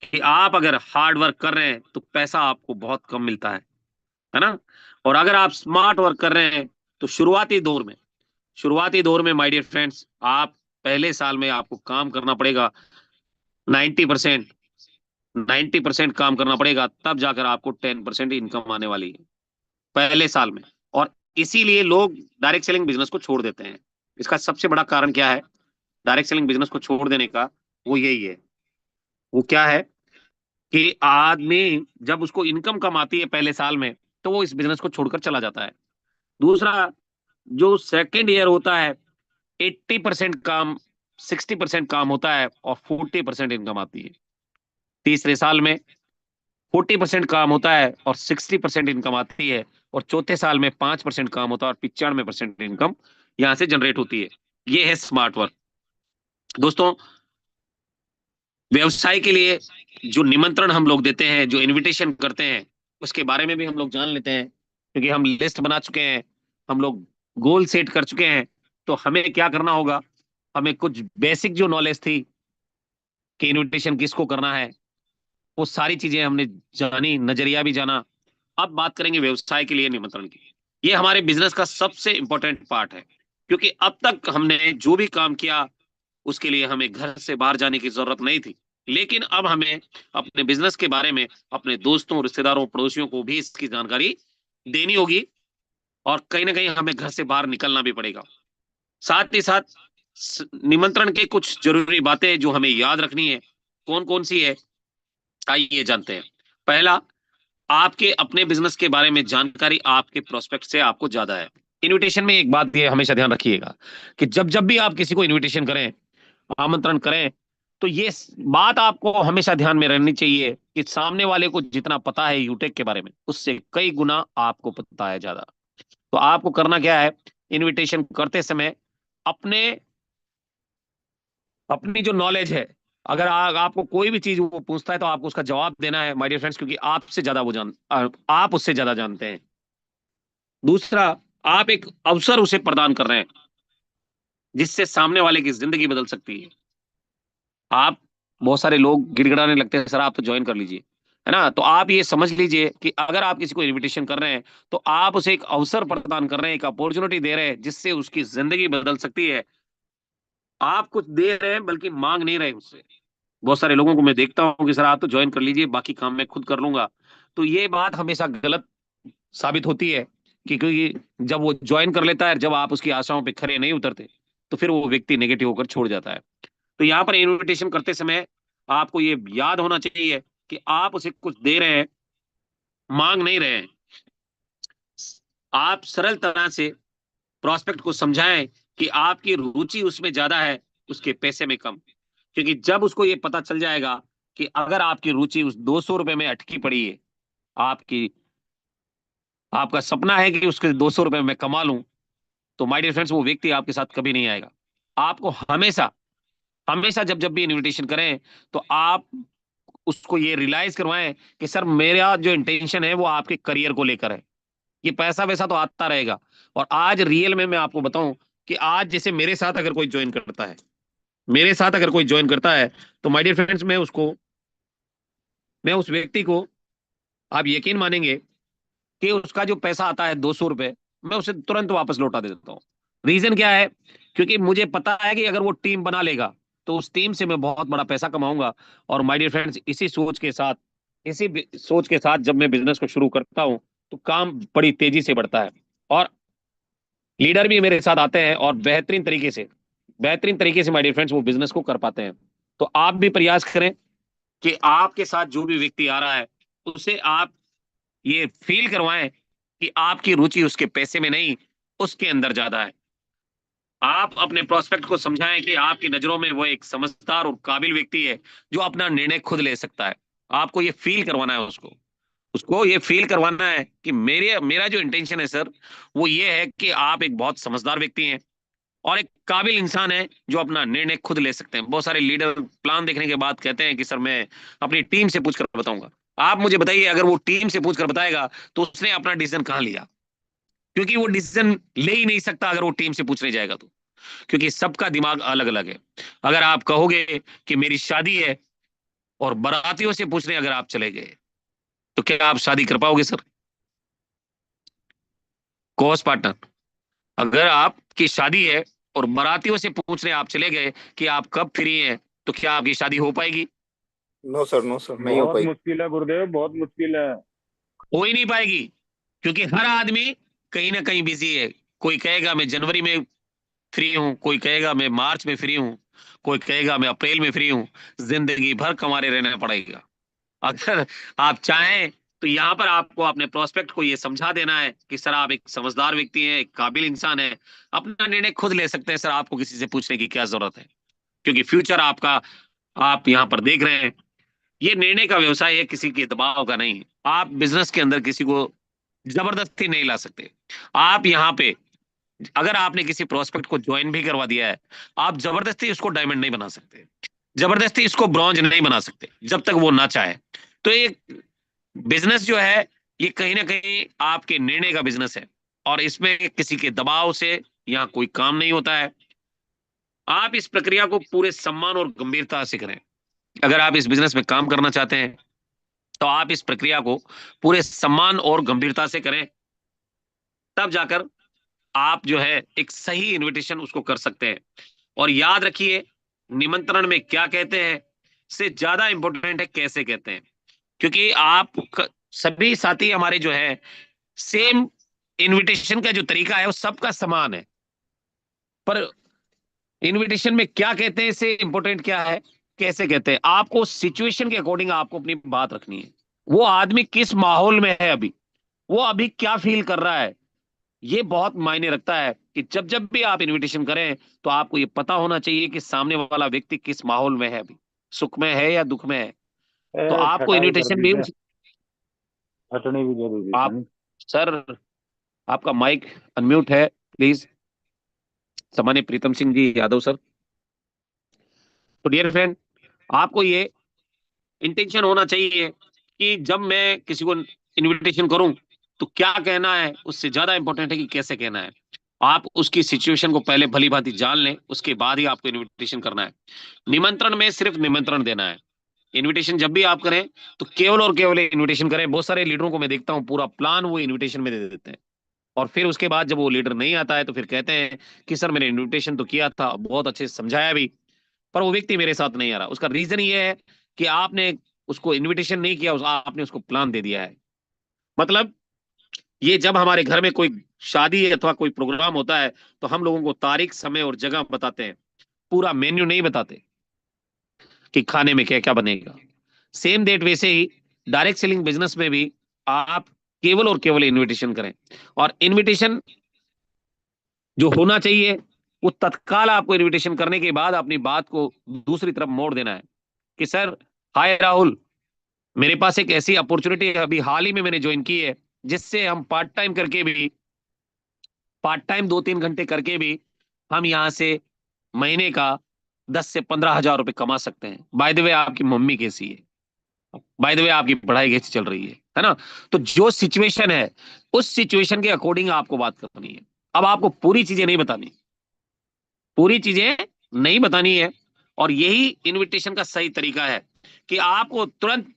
S2: कि आप अगर हार्ड वर्क कर रहे हैं तो पैसा आपको बहुत कम मिलता है ना? और अगर आप स्मार्ट वर्क कर रहे हैं तो शुरुआती दौर में माय डियर फ्रेंड्स, आप पहले साल में आपको काम करना पड़ेगा 90%। 90% काम करना पड़ेगा, तब जाकर आपको 10% इनकम आने वाली है पहले साल में। और इसीलिए लोग डायरेक्ट सेलिंग बिजनेस को छोड़ देते हैं। इसका सबसे बड़ा कारण क्या है डायरेक्ट सेलिंग बिजनेस को छोड़ देने का? वो यही है। वो क्या है कि आदमी जब उसको इनकम कम आती है पहले साल में, तो वो इस बिजनेस को छोड़कर चला जाता है। दूसरा, जो सेकेंड ईयर होता है, 80% काम, 60% काम होता है और 40% इनकम आती है। तीसरे साल में 40% काम होता है और 60% इनकम आती है। और चौथे साल में 5% काम होता है और 95% इनकम यहां से जनरेट होती है। ये है स्मार्ट वर्क। दोस्तों, व्यवसाय के लिए जो निमंत्रण हम लोग देते हैं, जो इनविटेशन करते हैं, उसके बारे में भी हम लोग जान लेते हैं, क्योंकि हम लिस्ट बना चुके हैं, हम लोग गोल सेट कर चुके हैं। तो हमें क्या करना होगा, हमें कुछ बेसिक जो नॉलेज थी कि इनविटेशन किसको करना है, वो सारी चीजें हमने जानी, नजरिया भी जाना। अब बात करेंगे व्यवसाय के लिए निमंत्रण की। ये हमारे बिजनेस का सबसे इंपॉर्टेंट पार्ट है, क्योंकि अब तक हमने जो भी काम किया उसके लिए हमें घर से बाहर जाने की जरूरत नहीं थी। लेकिन अब हमें अपने बिजनेस के बारे में अपने दोस्तों, रिश्तेदारों, पड़ोसियों को भी इसकी जानकारी देनी होगी, और कहीं ना कहीं हमें घर से बाहर निकलना भी पड़ेगा। साथ ही साथ निमंत्रण के कुछ जरूरी बातें जो हमें याद रखनी है, कौन कौन सी है, आइए जानते हैं। पहला, आपके अपने बिजनेस के बारे में जानकारी आपके प्रोस्पेक्ट से आपको ज्यादा है। इनविटेशन में एक बात ये हमेशा ध्यान रखिएगा कि जब जब भी आप किसी को इनविटेशन करें, आमंत्रण करें, तो ये बात आपको हमेशा ध्यान में रहनी चाहिए कि सामने वाले को जितना पता है यूटेक के बारे में, उससे कई गुना आपको पता है ज्यादा। तो आपको करना क्या है, इनविटेशन करते समय अपने अपनी जो नॉलेज है, अगर आपको कोई भी चीज वो पूछता है तो आपको उसका जवाब देना है माय डियर फ्रेंड्स, क्योंकि आपसे ज्यादा आप उससे ज्यादा जानते हैं। दूसरा, आप एक अवसर उसे प्रदान कर रहे हैं जिससे सामने वाले की जिंदगी बदल सकती है। आप, बहुत सारे लोग गिड़गिड़ाने लगते हैं, सर आप तो ज्वाइन कर लीजिए, है ना? तो आप ये समझ लीजिए कि अगर आप किसी को इनविटेशन कर रहे हैं तो आप उसे एक अवसर प्रदान कर रहे हैं, एक अपॉर्चुनिटी दे रहे हैं जिससे उसकी जिंदगी बदल सकती है। आप कुछ दे रहे हैं बल्कि मांग नहीं रहे उससे। बहुत सारे लोगों को मैं देखता हूँ कि सर आप तो ज्वाइन कर लीजिए, बाकी काम मैं खुद कर लूंगा। तो ये बात हमेशा गलत साबित होती है, कि क्योंकि जब वो ज्वाइन कर लेता है, जब आप उसकी आशाओं पे खरे नहीं उतरते, तो फिर वो व्यक्ति नेगेटिव होकर छोड़ जाता है। तो यहाँ पर इनविटेशन करते समय आपको ये याद होना चाहिए कि आप उसे कुछ दे रहे हैं, मांग नहीं रहे हैं। आप सरल तरह से प्रोस्पेक्ट को समझाएं कि आपकी रुचि उसमें ज्यादा है, उसके पैसे में कम। क्योंकि जब उसको ये पता चल जाएगा कि अगर आपकी रुचि उस 200 रुपए में अटकी पड़ी है, आपकी आपका सपना है कि उसके 200 रुपए में कमा लूं, तो माय डियर फ्रेंड्स, वो व्यक्ति आपके साथ कभी नहीं आएगा। आपको हमेशा हमेशा जब जब भी इनविटेशन करें, तो आप उसको ये रियलाइज करवाएं कि सर मेरा जो इंटेंशन है वो आपके करियर को लेकर है। ये पैसा वैसा तो आता रहेगा। और आज रियल में मैं आपको बताऊं कि आज जैसे मेरे साथ अगर कोई ज्वाइन करता है, मेरे साथ अगर कोई ज्वाइन करता है, तो माय डियर फ्रेंड्स, मैं उस व्यक्ति को, आप यकीन मानेंगे कि उसका जो पैसा आता है 200 रुपए, मैं उसे तुरंत वापस लौटा दे देता हूँ। रीजन क्या है? क्योंकि मुझे पता है कि अगर वो टीम बना लेगा तो उस टीम से मैं बहुत बड़ा पैसा कमाऊंगा। और माय डियर फ्रेंड्स, इसी सोच के साथ जब मैं बिजनेस को शुरू करता हूं, तो काम बड़ी तेजी से बढ़ता है। और लीडर भी मेरे साथ आते हैं और बेहतरीन तरीके से माय डियर फ्रेंड्स वो बिजनेस को कर पाते हैं। तो आप भी प्रयास करें कि आपके साथ जो भी व्यक्ति आ रहा है, उसे आप ये फील करवाएं कि आपकी रुचि उसके पैसे में नहीं, उसके अंदर ज्यादा है। आप अपने प्रोस्पेक्ट को समझाएं कि आपकी नजरों में वो एक समझदार और काबिल व्यक्ति है जो अपना निर्णय खुद ले सकता है। आपको ये फील करवाना है उसको उसको ये फील करवाना है कि मेरा जो इंटेंशन है सर, वो ये है कि आप एक बहुत समझदार व्यक्ति हैं, और एक काबिल इंसान है जो अपना निर्णय खुद ले सकते हैं। बहुत सारे लीडर प्लान देखने के बाद कहते हैं कि सर मैं अपनी टीम से पूछकर बताऊंगा। आप मुझे बताइए, अगर वो टीम से पूछकर बताएगा तो उसने अपना डिसीजन कहाँ लिया? क्योंकि वो डिसीजन ले ही नहीं सकता अगर वो टीम से पूछने जाएगा तो, क्योंकि सबका दिमाग अलग अलग है। अगर आप कहोगे कि मेरी शादी है और बारातियों से पूछने अगर आप चले गए तो क्या आप शादी कर पाओगे सर? कोस पार्टनर, अगर आपकी शादी है और बारातियों से पूछने आप चले गए कि आप कब फ्री हैं, तो क्या आपकी शादी हो पाएगी?
S6: नो सर, नो सर, नहीं हो
S7: बहुत
S6: पाई।
S7: मुश्किल है गुरुदेव, बहुत मुश्किल है।
S2: हो ही नहीं पाएगी, क्योंकि हर आदमी कहीं ना कहीं बिजी है। कोई कहेगा मैं जनवरी में फ्री हूं, कोई कहेगा मैं मार्च में फ्री हूं, कोई कहेगा मैं अप्रैल में फ्री हूं। जिंदगी भर कमारे रहना पड़ेगा। अगर आप चाहें तो यहाँ पर आपको अपने प्रोस्पेक्ट को ये समझा देना है कि सर आप एक समझदार व्यक्ति हैं, एक काबिल इंसान है, अपना निर्णय खुद ले सकते हैं सर, आपको किसी से पूछने की क्या जरूरत है? क्योंकि फ्यूचर आपका आप यहाँ पर देख रहे हैं। ये निर्णय का व्यवसाय है, किसी के दबाव का नहीं है। आप बिजनेस के अंदर किसी को जबरदस्ती नहीं ला सकते। आप यहाँ पे अगर आपने किसी प्रोस्पेक्ट को ज्वाइन भी करवा दिया है, आप जबरदस्ती उसको डायमंड नहीं बना सकते, जबरदस्ती इसको ब्रॉन्ज नहीं बना सकते जब तक वो ना चाहे। तो एक बिजनेस जो है ये कहीं ना कहीं आपके निर्णय का बिजनेस है, और इसमें किसी के दबाव से यहाँ कोई काम नहीं होता है। आप इस प्रक्रिया को पूरे सम्मान और गंभीरता से करें। अगर आप इस बिजनेस में काम करना चाहते हैं तो आप इस प्रक्रिया को पूरे सम्मान और गंभीरता से करें, तब जाकर आप जो है एक सही इनविटेशन उसको कर सकते हैं। और याद रखिए, निमंत्रण में क्या कहते हैं से ज्यादा इंपॉर्टेंट है कैसे कहते हैं। क्योंकि सभी साथी हमारे जो है सेम इनविटेशन का जो तरीका है वो सबका समान है, पर इनविटेशन में क्या कहते हैं इससे इंपॉर्टेंट क्या है कैसे कहते हैं। आपको सिचुएशन के अकॉर्डिंग आपको अपनी बात रखनी है। वो आदमी किस माहौल में है अभी, वो अभी क्या फील कर रहा है, ये बहुत मायने रखता है। कि जब जब भी आप इनविटेशन करें तो आपको ये पता होना चाहिए कि सामने वाला व्यक्ति किस माहौल में है अभी, सुख में है या दुख में है। तो आपको
S7: छटाई कर
S2: इनविटेशन
S7: दी
S2: भी
S7: है, हटनी भी जरूरी है
S2: आप
S7: नहीं?
S2: सर, आपका माइक अनम्यूट है प्लीज। सामान्य प्रीतम सिंह जी यादव सर। तो डियर फ्रेंड, आपको ये इंटेंशन होना चाहिए कि जब मैं किसी को इनविटेशन करूं तो क्या कहना है, उससे ज्यादा इंपॉर्टेंट है कि कैसे कहना है। आप उसकी सिचुएशन को पहले भली भांति जान लें, उसके बाद ही आपको इनविटेशन करना है। निमंत्रण में सिर्फ निमंत्रण देना है। इनविटेशन जब भी आप करें तो केवल और केवल इनविटेशन करें। बहुत सारे लीडरों को मैं देखता हूं पूरा प्लान वो इनविटेशन में दे देते हैं, और फिर उसके बाद जब वो लीडर नहीं आता है तो फिर कहते हैं कि सर मैंने इनविटेशन तो किया था, बहुत अच्छे से समझाया भी, पर वो व्यक्ति मेरे साथ नहीं आ रहा। उसका रीजन ये है कि आपने उसको इनविटेशन नहीं किया, आपने उसको प्लान दे दिया है। मतलब ये जब हमारे घर में कोई शादी अथवा कोई प्रोग्राम होता है तो हम लोगों को तारीख समय और जगह बताते हैं, पूरा मेन्यू नहीं बताते कि खाने में क्या क्या बनेगा। सेम डेट वैसे ही डायरेक्ट सेलिंग बिजनेस में भी आप केवल और केवल इनविटेशन करें। और इनविटेशन जो होना चाहिए वो तत्काल आपको इनविटेशन करने के बाद अपनी बात को दूसरी तरफ मोड़ देना है कि सर हाय राहुल, मेरे पास एक ऐसी अपॉर्चुनिटी अभी हाल ही में मैंने ज्वाइन की है, जिससे हम पार्ट टाइम 2-3 घंटे करके भी हम यहाँ से महीने का 10 से 15 हजार रुपए कमा सकते हैं। बाय द वे आपकी मम्मी कैसी है, बाय द वे आपकी पढ़ाई कैसी चल रही है ना? तो जो सिचुएशन है उस सिचुएशन के अकॉर्डिंग आपको बात करनी है। अब आपको पूरी चीजें नहीं बतानी, पूरी चीजें नहीं बतानी है। और यही इनविटेशन का सही तरीका है कि आपको तुरंत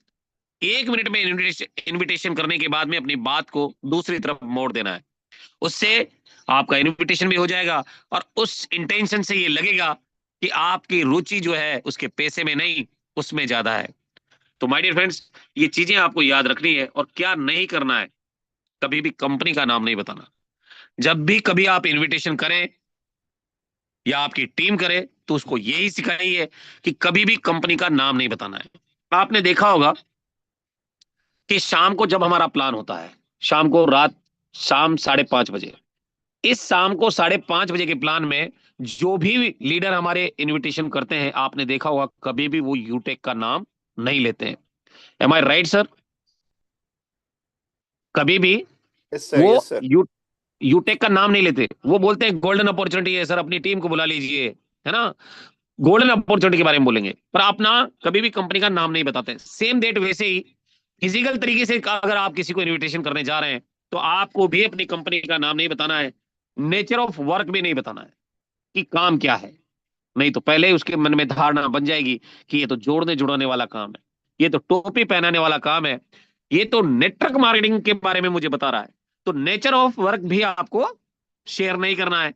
S2: 1 मिनट में इनविटेशन करने के बाद में अपनी बात को दूसरी तरफ मोड़ देना है। उससे आपका इनविटेशन भी हो जाएगा और उस इंटेंशन से ये लगेगा कि आपकी रुचि जो है उसके पैसे में नहीं, उसमें ज्यादा है। तो माय डियर फ्रेंड्स, ये चीजें आपको याद रखनी है। और क्या नहीं करना है, कभी भी कंपनी का नाम नहीं बताना। जब भी कभी आप इनविटेशन करें या आपकी टीम करे तो उसको यही सिखाइए कि कभी भी कंपनी का नाम नहीं बताना है। आपने देखा होगा कि शाम को जब हमारा प्लान होता है, शाम 5:30 बजे, इस शाम को 5:30 बजे के प्लान में जो भी लीडर हमारे इनविटेशन करते हैं, आपने देखा होगा कभी भी वो यूटेक का नाम नहीं लेते हैं। एम आई राइट सर? कभी भी
S6: यस सर,
S2: वो
S6: यस सर।
S2: यूटेक का नाम नहीं लेते, वो बोलते हैं गोल्डन अपॉर्चुनिटी है सर, अपनी टीम को बुला लीजिए, है ना, गोल्डन अपॉर्चुनिटी के बारे में बोलेंगे, पर अपना कभी भी कंपनी का नाम नहीं बताते। सेम डेट वैसे ही फिजिकल तरीके से अगर आप किसी को इनविटेशन करने जा रहे हैं तो आपको भी अपनी कंपनी का नाम नहीं बताना है, नेचर ऑफ वर्क भी नहीं बताना है कि काम क्या है, नहीं तो पहले ही उसके मन में धारणा बन जाएगी कि ये तो जोड़ने जुड़ाने वाला काम है, ये तो टोपी पहनाने वाला काम है, ये तो नेटवर्क मार्केटिंग के बारे में मुझे बता रहा है। तो नेचर ऑफ वर्क भी आपको शेयर नहीं करना है।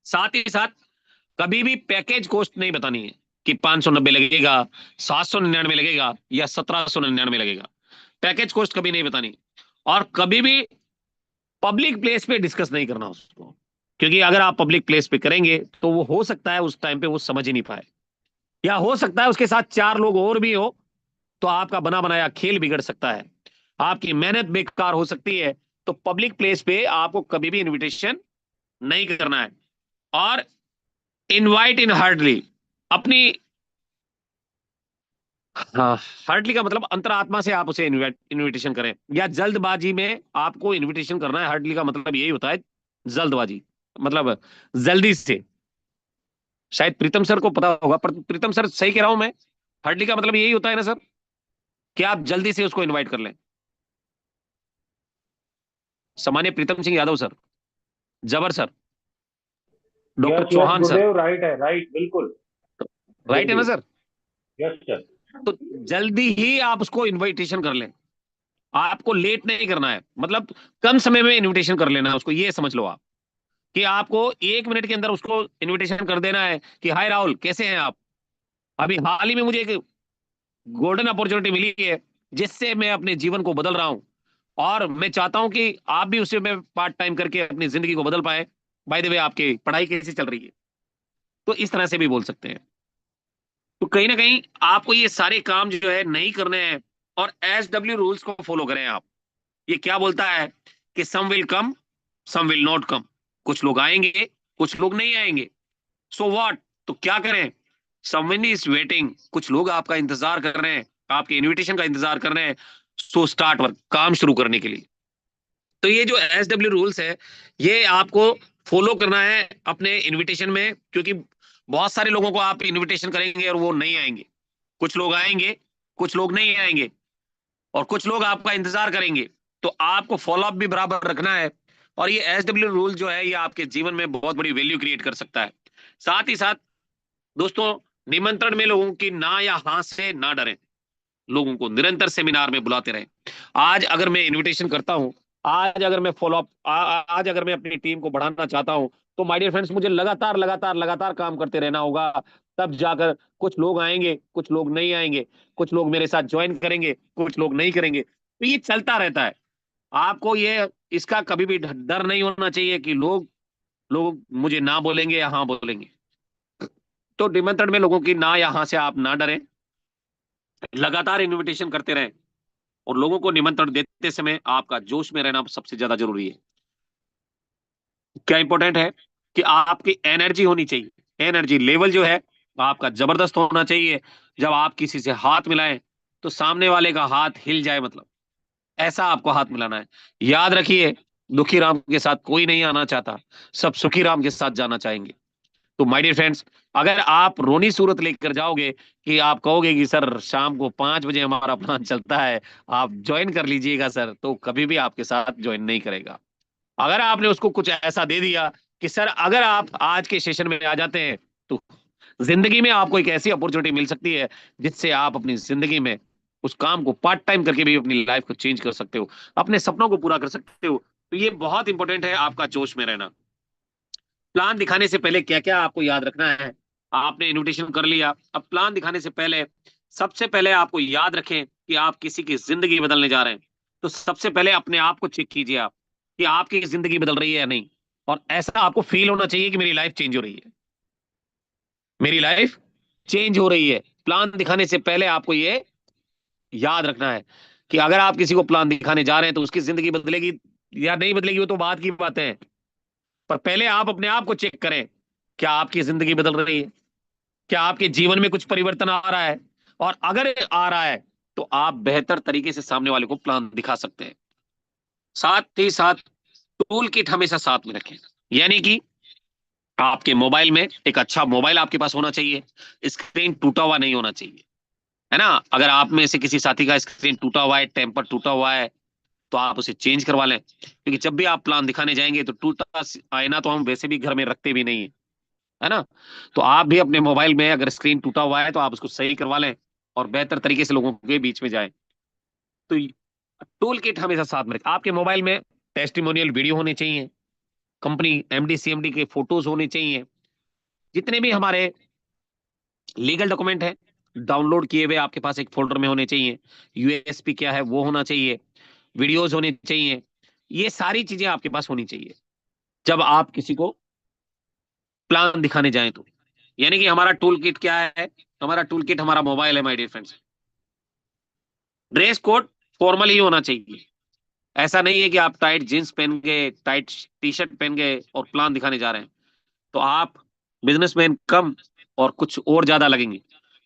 S2: साथ ही साथ कभी भी पैकेज कॉस्ट नहीं बतानी है कि 590 लगेगा, 799 लगेगा या 1799 लगेगा, पैकेज कॉस्ट कभी नहीं बतानी। और कभी भी पब्लिक प्लेस पे डिस्कस नहीं करना उसको, क्योंकि अगर आप पब्लिक प्लेस पे करेंगे तो वो हो सकता है उस टाइम पे वो समझ ही नहीं पाए, या हो सकता है उसके साथ 4 लोग और भी हो, तो आपका बना बनाया खेल बिगड़ सकता है, आपकी मेहनत बेकार हो सकती है। तो पब्लिक प्लेस पे आपको कभी भी इनविटेशन नहीं करना है। और इनवाइट इन हार्डली, अपनी, हाँ, हार्डली का मतलब अंतरात्मा से आप उसे इनविटेशन करें, या जल्दबाजी में आपको इनविटेशन करना है, हार्डली का मतलब यही होता है जल्दबाजी, मतलब जल्दी से। शायद प्रीतम सर को पता होगा, पर प्रीतम सर सही कह रहा हूं मैं, हार्डली का मतलब यही होता है ना सर, कि आप जल्दी से उसको इनवाइट कर लें। सामान्य प्रीतम सिंह यादव सर, जबर sir, doctor
S7: S S
S2: Chauhan sir,
S7: गुरुदेव, राइट है, राइट, बिल्कुल
S2: राइट है ना
S7: जल्दी।
S2: सर?
S7: Yes sir.
S2: तो जल्दी ही आप उसको इनविटेशन कर लें, आपको लेट नहीं करना है, मतलब कम समय में इनविटेशन कर लेना है उसको, ये समझ लो आप कि आपको 1 मिनट के अंदर उसको इनविटेशन कर देना है कि हाय राहुल कैसे हैं आप, अभी हाल ही में मुझे एक गोल्डन अपॉर्चुनिटी मिली है जिससे मैं अपने जीवन को बदल रहा हूं, और मैं चाहता हूं कि आप भी उसे में पार्ट टाइम करके अपनी जिंदगी को बदल पाए। बाय द वे आपकी पढ़ाई कैसी चल रही है? तो इस तरह से भी बोल सकते हैं। तो कहीं ना कहीं आपको ये सारे काम जो है नहीं करने हैं, और SW रूल्स को फॉलो करें आप। ये क्या बोलता है कि some will come, some will not come, कुछ लोग आएंगे, कुछ लोग नहीं आएंगे, सो व्हाट, तो क्या करें, समवन इज वेटिंग, कुछ लोग आपका इंतजार कर रहे हैं, आपके इनविटेशन का इंतजार कर रहे हैं, सो स्टार्ट वर्क, काम शुरू करने के लिए। तो ये जो SW रूल्स है ये आपको फॉलो करना है अपने इनविटेशन में, क्योंकि बहुत सारे लोगों को आप इनविटेशन करेंगे और वो नहीं आएंगे, कुछ लोग आएंगे, कुछ लोग नहीं आएंगे, और कुछ लोग आपका इंतजार करेंगे। तो आपको फॉलो अप भी बराबर रखना है, और ये SW रूल जो है ये आपके जीवन में बहुत बड़ी वैल्यू क्रिएट कर सकता है। साथ ही साथ दोस्तों, निमंत्रण में लोगों की ना या हाँ से ना डरें, लोगों को निरंतर सेमिनार में बुलाते रहें। आज अगर मैं इनविटेशन करता हूं, आज अगर मैं फॉलो अप, आज अगर मैं अपनी टीम को बढ़ाना चाहता हूं, तो माय डियर फ्रेंड्स मुझे लगातार लगातार लगातार काम करते रहना होगा, तब जाकर कुछ लोग आएंगे, कुछ लोग नहीं आएंगे, कुछ लोग मेरे साथ ज्वाइन करेंगे, कुछ लोग नहीं करेंगे, तो ये चलता रहता है। आपको ये इसका कभी भी डर नहीं होना चाहिए कि लोग लोग मुझे ना बोलेंगे या हाँ बोलेंगे। तो निमंत्रण में लोगों की ना या हाँ से आप ना डरें, लगातार इनविटेशन करते रहें, और लोगों को निमंत्रण देते समय आपका जोश में रहना सबसे ज्यादा जरूरी है। क्या इंपॉर्टेंट है कि आपकी एनर्जी होनी चाहिए, एनर्जी लेवल जो है आपका जबरदस्त होना चाहिए। जब आप किसी से हाथ मिलाएं तो सामने वाले का हाथ हिल जाए, मतलब ऐसा आपको हाथ मिलाना है। याद रखिए, दुखी राम के साथ कोई नहीं आना चाहता, सब सुखी राम के साथ जाना चाहेंगे। तो माय डियर फ्रेंड्स, अगर आप रोनी सूरत लेकर जाओगे कि आप कहोगे कि सर शाम को 5 बजे हमारा प्लान चलता है, आप ज्वाइन कर लीजिएगा सर, तो कभी भी आपके साथ ज्वाइन नहीं करेगा। अगर आपने उसको कुछ ऐसा दे दिया कि सर अगर आप आज के सेशन में आ जाते हैं तो जिंदगी में आपको एक ऐसी अपॉर्चुनिटी मिल सकती है जिससे आप अपनी जिंदगी में उस काम को पार्ट टाइम करके भी अपनी लाइफ को चेंज कर सकते हो, अपने सपनों को पूरा कर सकते हो। तो ये बहुत इंपॉर्टेंट है आपका जोश में रहना। प्लान दिखाने से पहले क्या क्या आपको याद रखना है? आपने इनविटेशन कर लिया, अब प्लान दिखाने से पहले सबसे पहले आपको याद रखें कि आप किसी की जिंदगी बदलने जा रहे हैं। तो सबसे पहले अपने आप को चेक कीजिए आप कि आपकी जिंदगी बदल रही है या नहीं, और ऐसा आपको फील होना चाहिए कि मेरी लाइफ चेंज हो रही है, मेरी लाइफ चेंज हो रही है। प्लान दिखाने से पहले आपको ये याद रखना है कि अगर आप किसी को प्लान दिखाने जा रहे हैं तो उसकी जिंदगी बदलेगी या नहीं बदलेगी वो तो बात की बात है, पर पहले आप अपने आप को चेक करें, क्या आपकी जिंदगी बदल रही है, क्या आपके जीवन में कुछ परिवर्तन आ रहा है, और अगर आ रहा है तो आप बेहतर तरीके से सामने वाले को प्लान दिखा सकते हैं। साथ ही साथ टूल किट हमेशा साथ में रखें। यानी कि आपके मोबाइल में एक अच्छा मोबाइल आपके पास होना चाहिए, स्क्रीन टूटा हुआ नहीं होना चाहिए, है ना। अगर आप में से किसी साथी का स्क्रीन टूटा हुआ है, टेम्पर टूटा हुआ है, तो आप उसे चेंज करवा लें, क्योंकि जब भी आप प्लान दिखाने जाएंगे तो टूटा आईना तो हम वैसे भी घर में रखते भी नहीं है, है ना। तो आप भी अपने मोबाइल में अगर स्क्रीन टूटा हुआ है तो आप उसको सही करवा लें और बेहतर तरीके से लोगों के बीच में जाए। तो टूल किट हमेशा साथ में रखें। आपके मोबाइल में टेस्टिमोनियल वीडियो होने चाहिए, कंपनी एमडी सीएमडी के फोटोज होने चाहिए, जितने भी हमारे लीगल डॉक्यूमेंट है डाउनलोड किए हुए आपके पास एक फोल्डर में होने चाहिए। यूएसपी क्या है वो होना चाहिए, वीडियोज होने चाहिए, ये सारी चीजें आपके पास होनी चाहिए जब आप किसी को प्लान दिखाने जाएं तो। यानी कि हमारा टूल किट क्या है, हमारा टूल किट हमारा मोबाइल है my dear friends. Dress code formal ही होना चाहिए, ऐसा नहीं है कि आप टाइट जींस पहन के, टाइट टी शर्ट पहन के और प्लान दिखाने जा रहे हैं तो आप बिजनेसमैन कम और कुछ और ज्यादा लगेंगे।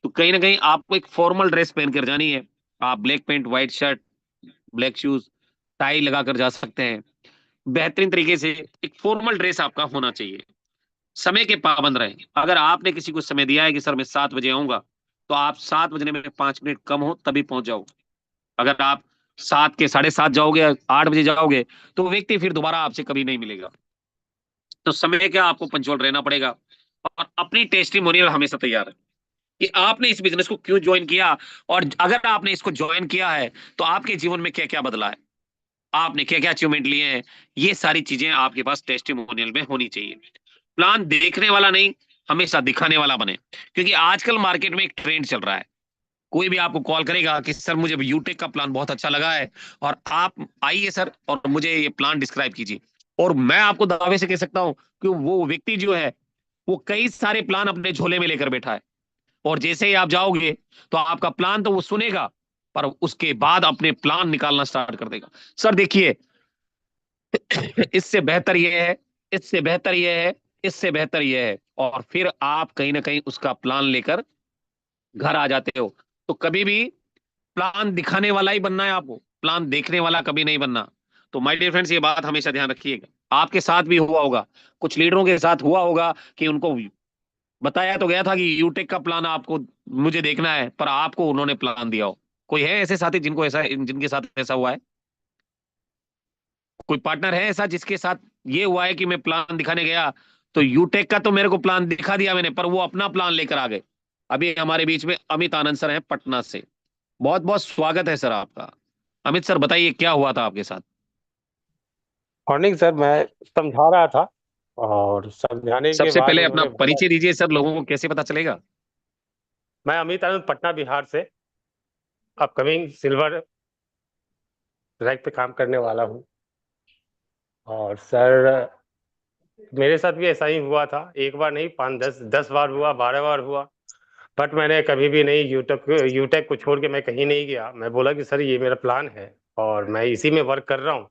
S2: तो कहीं ना कहीं आपको एक फॉर्मल ड्रेस पहन कर जानी है। आप black pant, white shirt, black shoes, tie लगा कर जा सकते हैं। बेहतरीन तरीके से एक फॉर्मल ड्रेस आपका होना चाहिए। समय के पाबंद रहें। अगर आपने किसी को समय दिया है कि सर मैं 7 बजे आऊंगा, तो आप 7 बजने में 5 मिनट कम हो तभी पहुंच जाओ। अगर आप 7 के 7:30 जाओगे, 8 बजे जाओगे, तो वो व्यक्ति फिर दोबारा आपसे कभी नहीं मिलेगा। तो समय का आपको पंचुअल रहना पड़ेगा और अपनी टेस्टिमोनियल हमेशा तैयार है कि आपने इस बिजनेस को क्यों ज्वाइन किया, और अगर आपने इसको ज्वाइन किया है तो आपके जीवन में क्या क्या बदला है, आपने क्या क्या अचीवमेंट लिए हैं, ये सारी चीजें आपके पास टेस्टिमोनियल में होनी चाहिए। प्लान देखने वाला नहीं, हमेशा दिखाने वाला बने, क्योंकि आजकल मार्केट में एक ट्रेंड चल रहा है। कोई भी आपको कॉल करेगा कि सर मुझे यूटेक का प्लान बहुत अच्छा लगा है और आप आइए सर और मुझे ये प्लान डिस्क्राइब कीजिए, और मैं आपको दावे से कह सकता हूं कि वो व्यक्ति जो है वो कई सारे प्लान अपने झोले में लेकर बैठा है, और जैसे ही आप जाओगे तो आपका प्लान तो वो सुनेगा, पर उसके बाद अपने प्लान निकालना स्टार्ट कर देगा। सर देखिए, इससे बेहतर ये है, इससे बेहतर ये है, इससे बेहतर ये है, और फिर आप कहीं ना कहीं उसका प्लान लेकर घर आ जाते हो। तो कभी भी प्लान दिखाने वाला ही बनना है आपको, प्लान देखने वाला कभी नहीं बनना। तो माय डियर फ्रेंड्स, ये बात हमेशा ध्यान रखिएगा। आपके साथ भी हुआ होगा, कुछ लीडरों के साथ हुआ होगा कि उनको बताया तो गया था कि यूटेक का प्लान आपको मुझे देखना है, पर आपको उन्होंने प्लान दिया हो। कोई है ऐसे साथी जिनको ऐसा, जिनके साथ ऐसा हुआ है? कोई पार्टनर है ऐसा जिसके साथ ये हुआ है कि मैं प्लान दिखाने गया तो यूटेक का तो मेरे को प्लान दिखा दिया मैंने, पर वो अपना प्लान लेकर आ गए? अभी हमारे बीच में अमित आनंद सर हैं पटना से। बहुत बहुत स्वागत है सर आपका। अमित सर बताइए क्या हुआ था आपके साथ?
S10: मॉर्निंग सर, मैं समझा रहा था और समझाने के
S2: सबसे
S10: बाद
S2: पहले अपना
S10: उन्होंने बोला।
S2: परिचय दीजिए सर, लोगों को कैसे पता चलेगा?
S10: मैं अमित आनंद, पटना बिहार से अपकमिंग सिल्वर रैंक पे काम करने वाला हूँ। और सर मेरे साथ भी ऐसा ही हुआ था, एक बार नहीं 5-10 बार हुआ, 12 बार हुआ। बट मैंने कभी भी नहीं यूटेक को छोड़ के मैं कहीं नहीं गया। मैं बोला कि सर ये मेरा प्लान है और मैं इसी में वर्क कर रहा हूँ।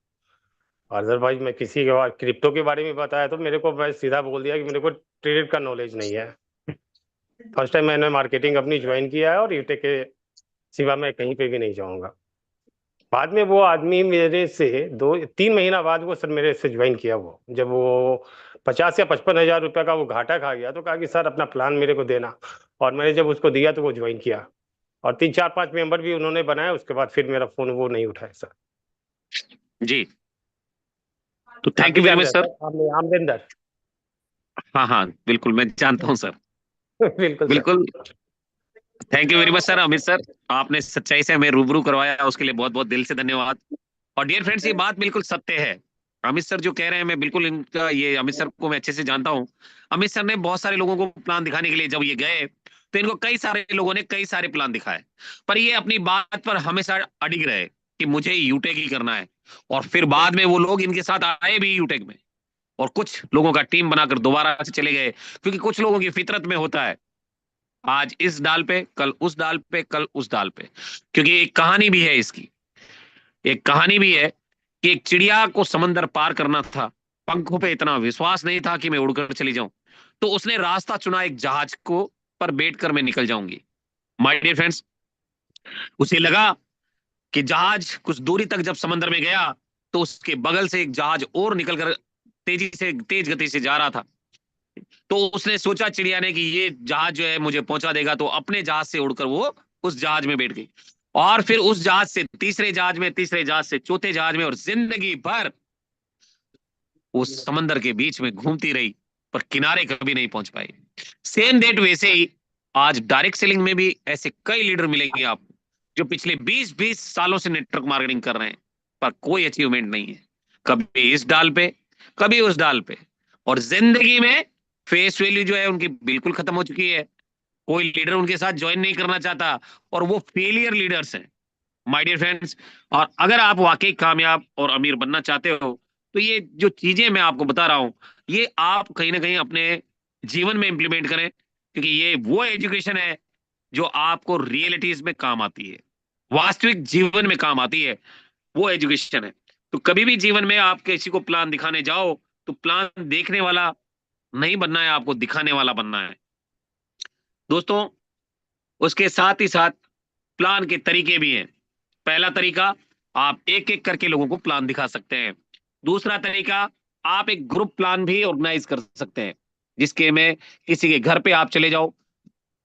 S10: और अदरवाइज मैं किसी के बाद क्रिप्टो के बारे में बताया तो मेरे को, मैं सीधा बोल दिया कि मेरे को ट्रेड का नॉलेज नहीं है। फर्स्ट टाइम मैंने मार्केटिंग अपनी ज्वाइन किया है और यूटेक के सिवा मैं कहीं पे भी नहीं जाऊंगा। बाद में वो आदमी मेरे से 2-3 महीना बाद वो सर मेरे से ज्वाइन किया। वो जब वो 50 या 55 हजार रुपये का वो घाटा खा गया तो कहा कि सर अपना प्लान मेरे को देना, और मैंने जब उसको दिया तो वो ज्वाइन किया। और 3-4-5 मेंबर भी उन्होंने बनाया। उसके बाद फिर मेरा फोन वो नहीं उठाया सर।
S2: जी, तो
S10: आप
S2: थैंक
S10: भी
S2: यू वेरी
S10: जान
S2: मच
S10: रहे
S2: सर।
S10: सर, आमदेंदर।
S2: हाँ हाँ बिल्कुल, मैं जानता हूँ सर।
S10: बिल्कुल सर।
S2: बिल्कुल, thank you very much sir. Amit sir, आपने सच्चाई से हमें रूबरू करवाया, उसके लिए बहुत बहुत दिल से धन्यवाद। और डियर फ्रेंड्स, ये बात बिल्कुल सत्य है। अमित सर जो कह रहे हैं, मैं बिल्कुल इनका, ये अमित सर को मैं अच्छे से जानता हूँ। अमित सर ने बहुत सारे लोगों को प्लान दिखाने के लिए जब ये गए तो इनको कई सारे लोगों ने कई सारे प्लान दिखाए, पर ये अपनी बात पर हमेशा अडिग रहे कि मुझे यूटेक ही करना है। और फिर बाद में वो लोग इनके साथ आए भी यूटेक में, और कुछ लोगों का टीम बनाकर दोबारा से चले गए, क्योंकि कुछ लोगों की फितरत में होता है आज इस डाल पे, कल उस डाल पे, कल उस डाल पे। क्योंकि एक कहानी भी है इसकी, एक कहानी भी है कि एक चिड़िया को समंदर पार करना था, पंखों पे इतना विश्वास नहीं था कि मैं उड़कर चली जाऊं, तो उसने रास्ता चुना एक जहाज को, पर बैठकर मैं निकल जाऊंगी। माय डियर फ्रेंड्स, उसे लगा कि जहाज कुछ दूरी तक जब समंदर में गया तो उसके बगल से एक जहाज और निकलकर तेज गति से जा रहा था। तो उसने सोचा चिड़िया ने कि ये जहाज जो है मुझे पहुंचा देगा, तो अपने जहाज से उड़कर वो उस जहाज में बैठ गई, और फिर उस जहाज से तीसरे जहाज में, तीसरे जहाज से चौथे जहाज में, और जिंदगी भर उस समंदर के बीच में घूमती रही, पर किनारे कभी नहीं पहुंच पाई। सेम डेट वैसे ही आज डायरेक्ट सेलिंग में भी ऐसे कई लीडर मिलेंगे आपको, जो पिछले 20-20 सालों से नेटवर्क मार्केटिंग कर रहे हैं, पर कोई अचीवमेंट नहीं है, कभी इस डाल पे, कभी उस डाल पे, और जिंदगी में फेस वैल्यू जो है उनकी बिल्कुल खत्म हो चुकी है। कोई लीडर उनके साथ ज्वाइन नहीं करना चाहता, और वो फेलियर लीडर्स हैं माय डियर फ्रेंड्स। और अगर आप वाकई कामयाब और अमीर बनना चाहते हो, तो ये जो चीजें मैं आपको बता रहा हूं, ये आप कहीं ना कहीं अपने जीवन में इंप्लीमेंट करें, क्योंकि ये वो एजुकेशन है जो आपको रियलिटीज में काम आती है, वास्तविक जीवन में काम आती है, वो एजुकेशन है। तो कभी भी जीवन में आप किसी को प्लान दिखाने जाओ, तो प्लान देखने वाला नहीं बनना है, आपको दिखाने वाला बनना है दोस्तों। उसके साथ ही साथ प्लान के तरीके भी हैं। पहला तरीका, आप एक एक करके लोगों को प्लान दिखा सकते हैं। दूसरा तरीका, आप एक ग्रुप प्लान भी ऑर्गेनाइज कर सकते हैं, जिसके में किसी के घर पे आप चले जाओ,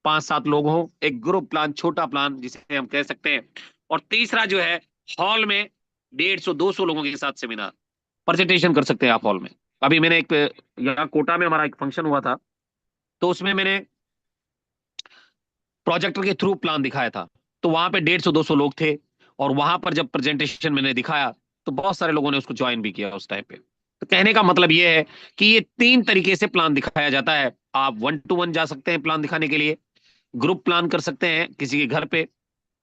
S2: 5-7 लोग हो, एक ग्रुप प्लान, छोटा प्लान जिसे हम कह सकते हैं। और तीसरा जो है, हॉल में 150-200 लोगों के साथ सेमिनार प्रेजेंटेशन कर सकते हैं आप हॉल में। अभी मैंने एक यहाँ कोटा में हमारा एक फंक्शन हुआ था, तो उसमें मैंने प्रोजेक्टर के थ्रू प्लान दिखाया था, तो वहां पे 150-200 लोग थे, और वहां पर जब प्रेजेंटेशन मैंने दिखाया तो बहुत सारे लोगों ने उसको ज्वाइन भी किया उस टाइम पे। तो कहने का मतलब ये है कि ये 3 तरीके से प्लान दिखाया जाता है। आप 1-to-1 जा सकते हैं प्लान दिखाने के लिए, ग्रुप प्लान कर सकते हैं किसी के घर पे,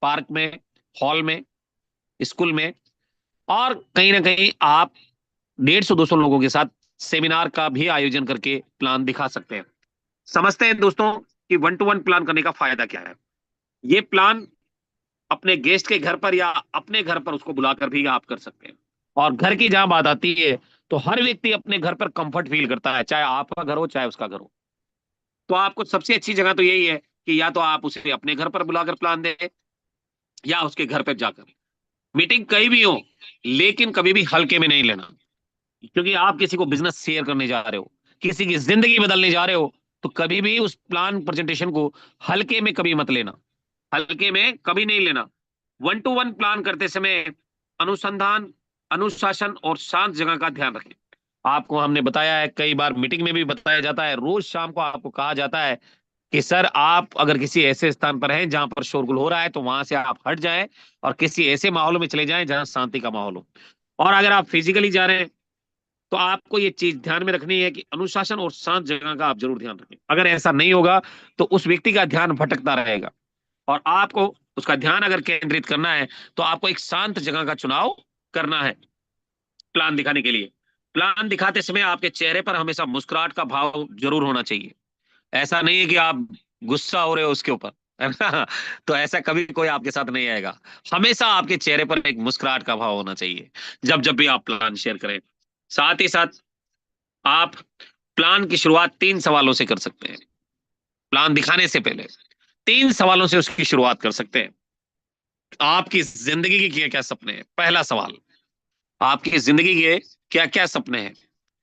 S2: पार्क में, हॉल में, स्कूल में, और कहीं ना कहीं आप 150-200 लोगों के साथ सेमिनार का भी आयोजन करके प्लान दिखा सकते हैं। समझते हैं दोस्तों कि 1-to-1 प्लान करने का फायदा क्या है। ये प्लान अपने गेस्ट के घर पर या अपने घर पर उसको बुलाकर भी आप कर सकते हैं। और घर की जहां बात आती है, तो हर व्यक्ति अपने घर पर कंफर्ट फील करता है, चाहे आपका घर हो चाहे उसका घर हो। तो आपको सबसे अच्छी जगह तो यही है कि या तो आप उसे अपने घर पर बुलाकर प्लान दें, या उसके घर पर जाकर। मीटिंग कहीं भी हो, लेकिन कभी भी हल्के में नहीं लेना, क्योंकि आप किसी को बिजनेस शेयर करने जा रहे हो, किसी की जिंदगी बदलने जा रहे हो, तो कभी भी उस प्लान प्रेजेंटेशन को हल्के में कभी मत लेना, हल्के में कभी नहीं लेना। 1-to-1 प्लान करते समय अनुसंधान, अनुशासन और शांत जगह का ध्यान रखें। आपको हमने बताया है, कई बार मीटिंग में भी बताया जाता है, रोज शाम को आपको कहा जाता है कि सर आप अगर किसी ऐसे स्थान पर हैं जहां पर शोरगुल हो रहा है, तो वहां से आप हट जाएं और किसी ऐसे माहौल में चले जाएं जहां शांति का माहौल हो। और अगर आप फिजिकली जा रहे हैं, तो आपको ये चीज ध्यान में रखनी है कि अनुशासन और शांत जगह का आप जरूर ध्यान रखें। अगर ऐसा नहीं होगा, तो उस व्यक्ति का ध्यान भटकता रहेगा, और आपको उसका ध्यान अगर केंद्रित करना है, तो आपको एक शांत जगह का चुनाव करना है प्लान दिखाने के लिए। प्लान दिखाते समय आपके चेहरे पर हमेशा मुस्कुराहट का भाव जरूर होना चाहिए। ऐसा नहीं है कि आप गुस्सा हो रहे हो उसके ऊपर, है ना, तो ऐसा कभी कोई आपके साथ नहीं आएगा। हमेशा आपके चेहरे पर एक मुस्कुराहट का भाव होना चाहिए जब जब भी आप प्लान शेयर करें। साथ ही साथ आप प्लान की शुरुआत 3 सवालों से कर सकते हैं। प्लान दिखाने से पहले 3 सवालों से उसकी शुरुआत कर सकते हैं। आपकी जिंदगी के क्या क्या सपने हैं? पहला सवाल, आपकी जिंदगी के क्या क्या सपने हैं,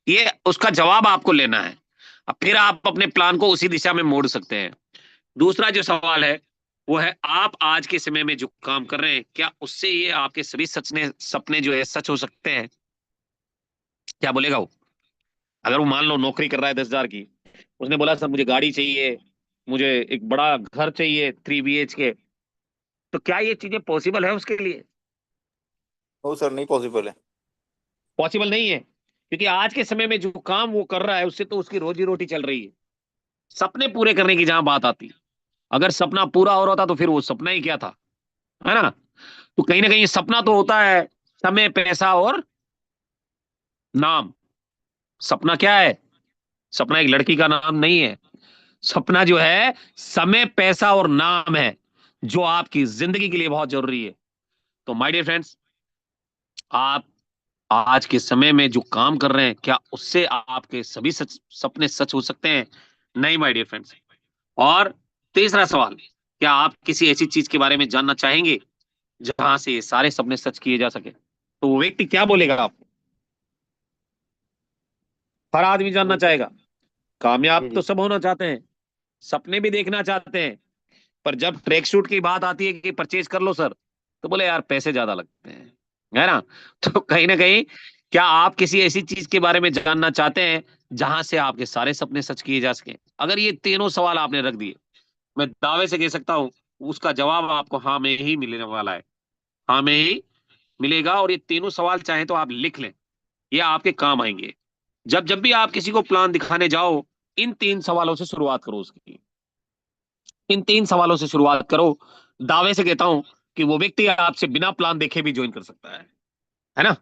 S2: ये उसका जवाब आपको लेना है। अब फिर आप अपने प्लान को उसी दिशा में मोड़ सकते हैं। दूसरा जो सवाल है, वो है आप आज के समय में जो काम कर रहे हैं, क्या उससे ये आपके सभी सपने जो है सच हो सकते हैं? क्या बोलेगा वो? अगर वो मान लो नौकरी कर रहा है 10,000 की, उसने बोला सर मुझे गाड़ी चाहिए, मुझे एक बड़ा घर चाहिए 3 BHK, तो क्या ये चीजें पॉसिबल है उसके लिए?
S6: नो सर, नहीं पॉसिबल है।
S2: पॉसिबल नहीं है, क्योंकि आज के समय में जो काम वो कर रहा है, उससे तो उसकी रोजी रोटी चल रही है। सपने पूरे करने की जहां बात आती, अगर सपना पूरा हो रहा था, तो फिर वो सपना ही क्या था, है ना? तो कहीं ना कहीं सपना तो होता है समय, पैसा और नाम। सपना क्या है? सपना एक लड़की का नाम नहीं है। सपना जो है समय, पैसा और नाम है, जो आपकी जिंदगी के लिए बहुत जरूरी है। तो माय डियर फ्रेंड्स, आप आज के समय में जो काम कर रहे हैं, क्या उससे आपके सभी सपने सच हो सकते हैं? नहीं माय डियर फ्रेंड्स। और तीसरा सवाल, क्या आप किसी ऐसी चीज के बारे में जानना चाहेंगे जहां से ये सारे सपने सच किए जा सके? तो वो व्यक्ति क्या बोलेगा आपको? हर आदमी जानना चाहेगा। कामयाब तो सब होना चाहते हैं, सपने भी देखना चाहते हैं, पर जब ट्रैक सूट की बात आती है कि परचेज कर लो सर, तो बोले यार पैसे ज्यादा लगते हैं, है ना? तो कहीं ना कहीं क्या आप किसी ऐसी चीज के बारे में जानना चाहते हैं जहां से आपके सारे सपने सच किए जा सके? अगर ये तीनों सवाल आपने रख दिए, मैं दावे से कह सकता हूं उसका जवाब आपको हाँ में ही मिलने वाला है, हाँ में ही मिलेगा। और ये तीनों सवाल चाहे तो आप लिख लें, ये आपके काम आएंगे। जब जब भी आप किसी को प्लान दिखाने जाओ, इन 3 सवालों से शुरुआत करो उसकी, इन 3 सवालों से शुरुआत करो। दावे से कहता हूं कि वो व्यक्ति आपसे बिना प्लान देखे भी ज्वाइन कर सकता है ना?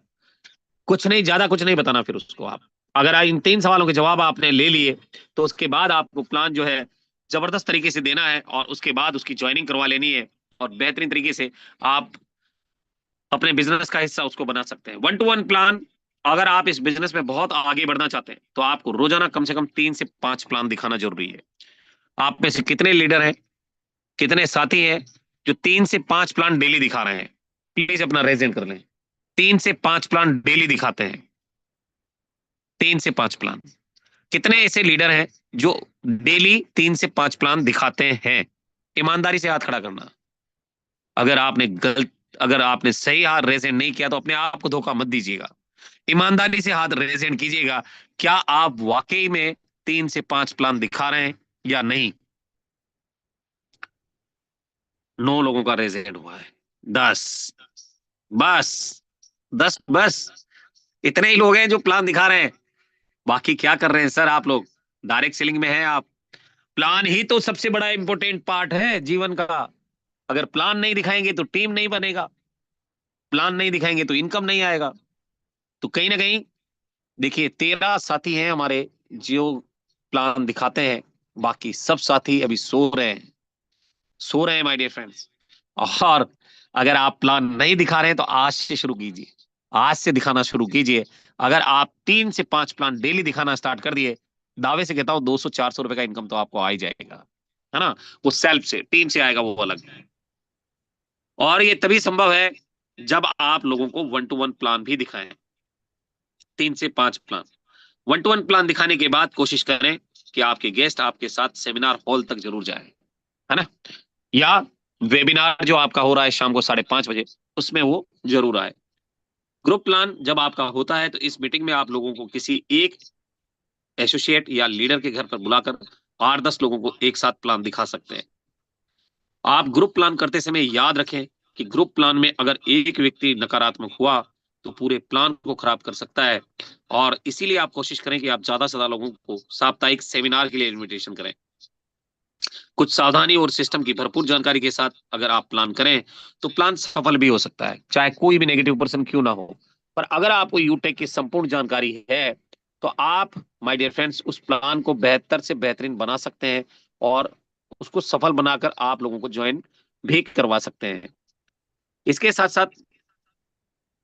S2: कुछ नहीं, ज्यादा कुछ नहीं बताना फिर उसको। आप अगर इन 3 सवालों के जवाब आपने ले लिए, तो उसके बाद आपको प्लान जो है जबरदस्त तरीके से देना है, और उसके बाद उसकी ज्वाइनिंग करवा लेनी है, और बेहतरीन तरीके से आप अपने बिजनेस का हिस्सा उसको बना सकते हैं। 1-to-1 प्लान, अगर आप इस बिजनेस में बहुत आगे बढ़ना चाहते हैं तो आपको रोजाना कम से कम 3 से 5 प्लान दिखाना जरूरी है। आप में से कितने लीडर हैं, कितने साथी हैं जो 3 से 5 प्लान डेली दिखा रहे हैं? प्लीज अपना रेजेंट कर लें। 3 से 5 प्लान डेली दिखाते हैं, 3 से 5 प्लान। कितने ऐसे लीडर हैं जो डेली 3 से 5 प्लान दिखाते हैं? ईमानदारी से हाथ खड़ा करना। अगर आपने सही हाथ रेजेंट नहीं किया तो अपने आप को धोखा मत दीजिएगा, ईमानदारी से हाथ रेजेंट कीजिएगा। क्या आप वाकई में 3 से 5 प्लान दिखा रहे हैं या नहीं? 9 लोगों का रेजेंट हुआ है, 10 बस, 10 बस, इतने ही लोग हैं जो प्लान दिखा रहे हैं। बाकी क्या कर रहे हैं सर आप लोग? डायरेक्ट सेलिंग में हैं आप। प्लान ही तो सबसे बड़ा इंपॉर्टेंट पार्ट है जीवन का। अगर प्लान नहीं दिखाएंगे तो टीम नहीं बनेगा, प्लान नहीं दिखाएंगे तो इनकम नहीं आएगा। तो कहीं ना कहीं देखिए, 13 साथी हैं हमारे जो प्लान दिखाते हैं, बाकी सब साथी अभी सो रहे हैं, सो रहे हैं माय डियर फ्रेंड्स। और अगर आप प्लान नहीं दिखा रहे हैं तो आज से शुरू कीजिए, आज से दिखाना शुरू कीजिए। अगर आप 3 से 5 प्लान डेली दिखाना स्टार्ट कर दिए, दावे से कहता हूं 200-400 रुपए का इनकम तो आपको आ ही जाएगा, है ना? वो सेल्फ से, टीम से आएगा वो अलग है। और ये तभी संभव है जब आप लोगों को 1-to-1 प्लान भी दिखाएं, 3 से 5 प्लान। 1-to-1 प्लान दिखाने के बाद कोशिश करें कि आपके गेस्ट आपके साथ सेमिनार हॉल तक जरूर जाए, है ना? या वेबिनार जो आपका हो रहा है शाम को 5:30 बजे, उसमें वो जरूर आए। ग्रुप प्लान जब आपका होता है तो इस मीटिंग में आप लोगों को किसी एक एसोसिएट या लीडर के घर पर बुलाकर 8-10 लोगों को एक साथ प्लान दिखा सकते हैं। आप ग्रुप प्लान करते समय याद रखें कि ग्रुप प्लान में अगर एक व्यक्ति नकारात्मक हुआ तो पूरे प्लान को खराब कर सकता है। और इसीलिए आप कोशिश करें कि आप ज्यादा से ज्यादा लोगों को साप्ताहिक सेमिनार के लिए इनविटेशन करें। कुछ सावधानी और सिस्टम की भरपूर जानकारी के साथ अगर आप प्लान करें तो प्लान सफल भी हो सकता है, चाहे कोई भी नेगेटिव पर्सन क्यों ना हो। पर अगर आपको यूटेक की संपूर्ण जानकारी है तो आप माय डियर फ्रेंड्स उस प्लान को बेहतर से बेहतरीन बना सकते हैं, और उसको सफल बनाकर आप लोगों को ज्वाइन भी करवा सकते हैं। इसके साथ साथ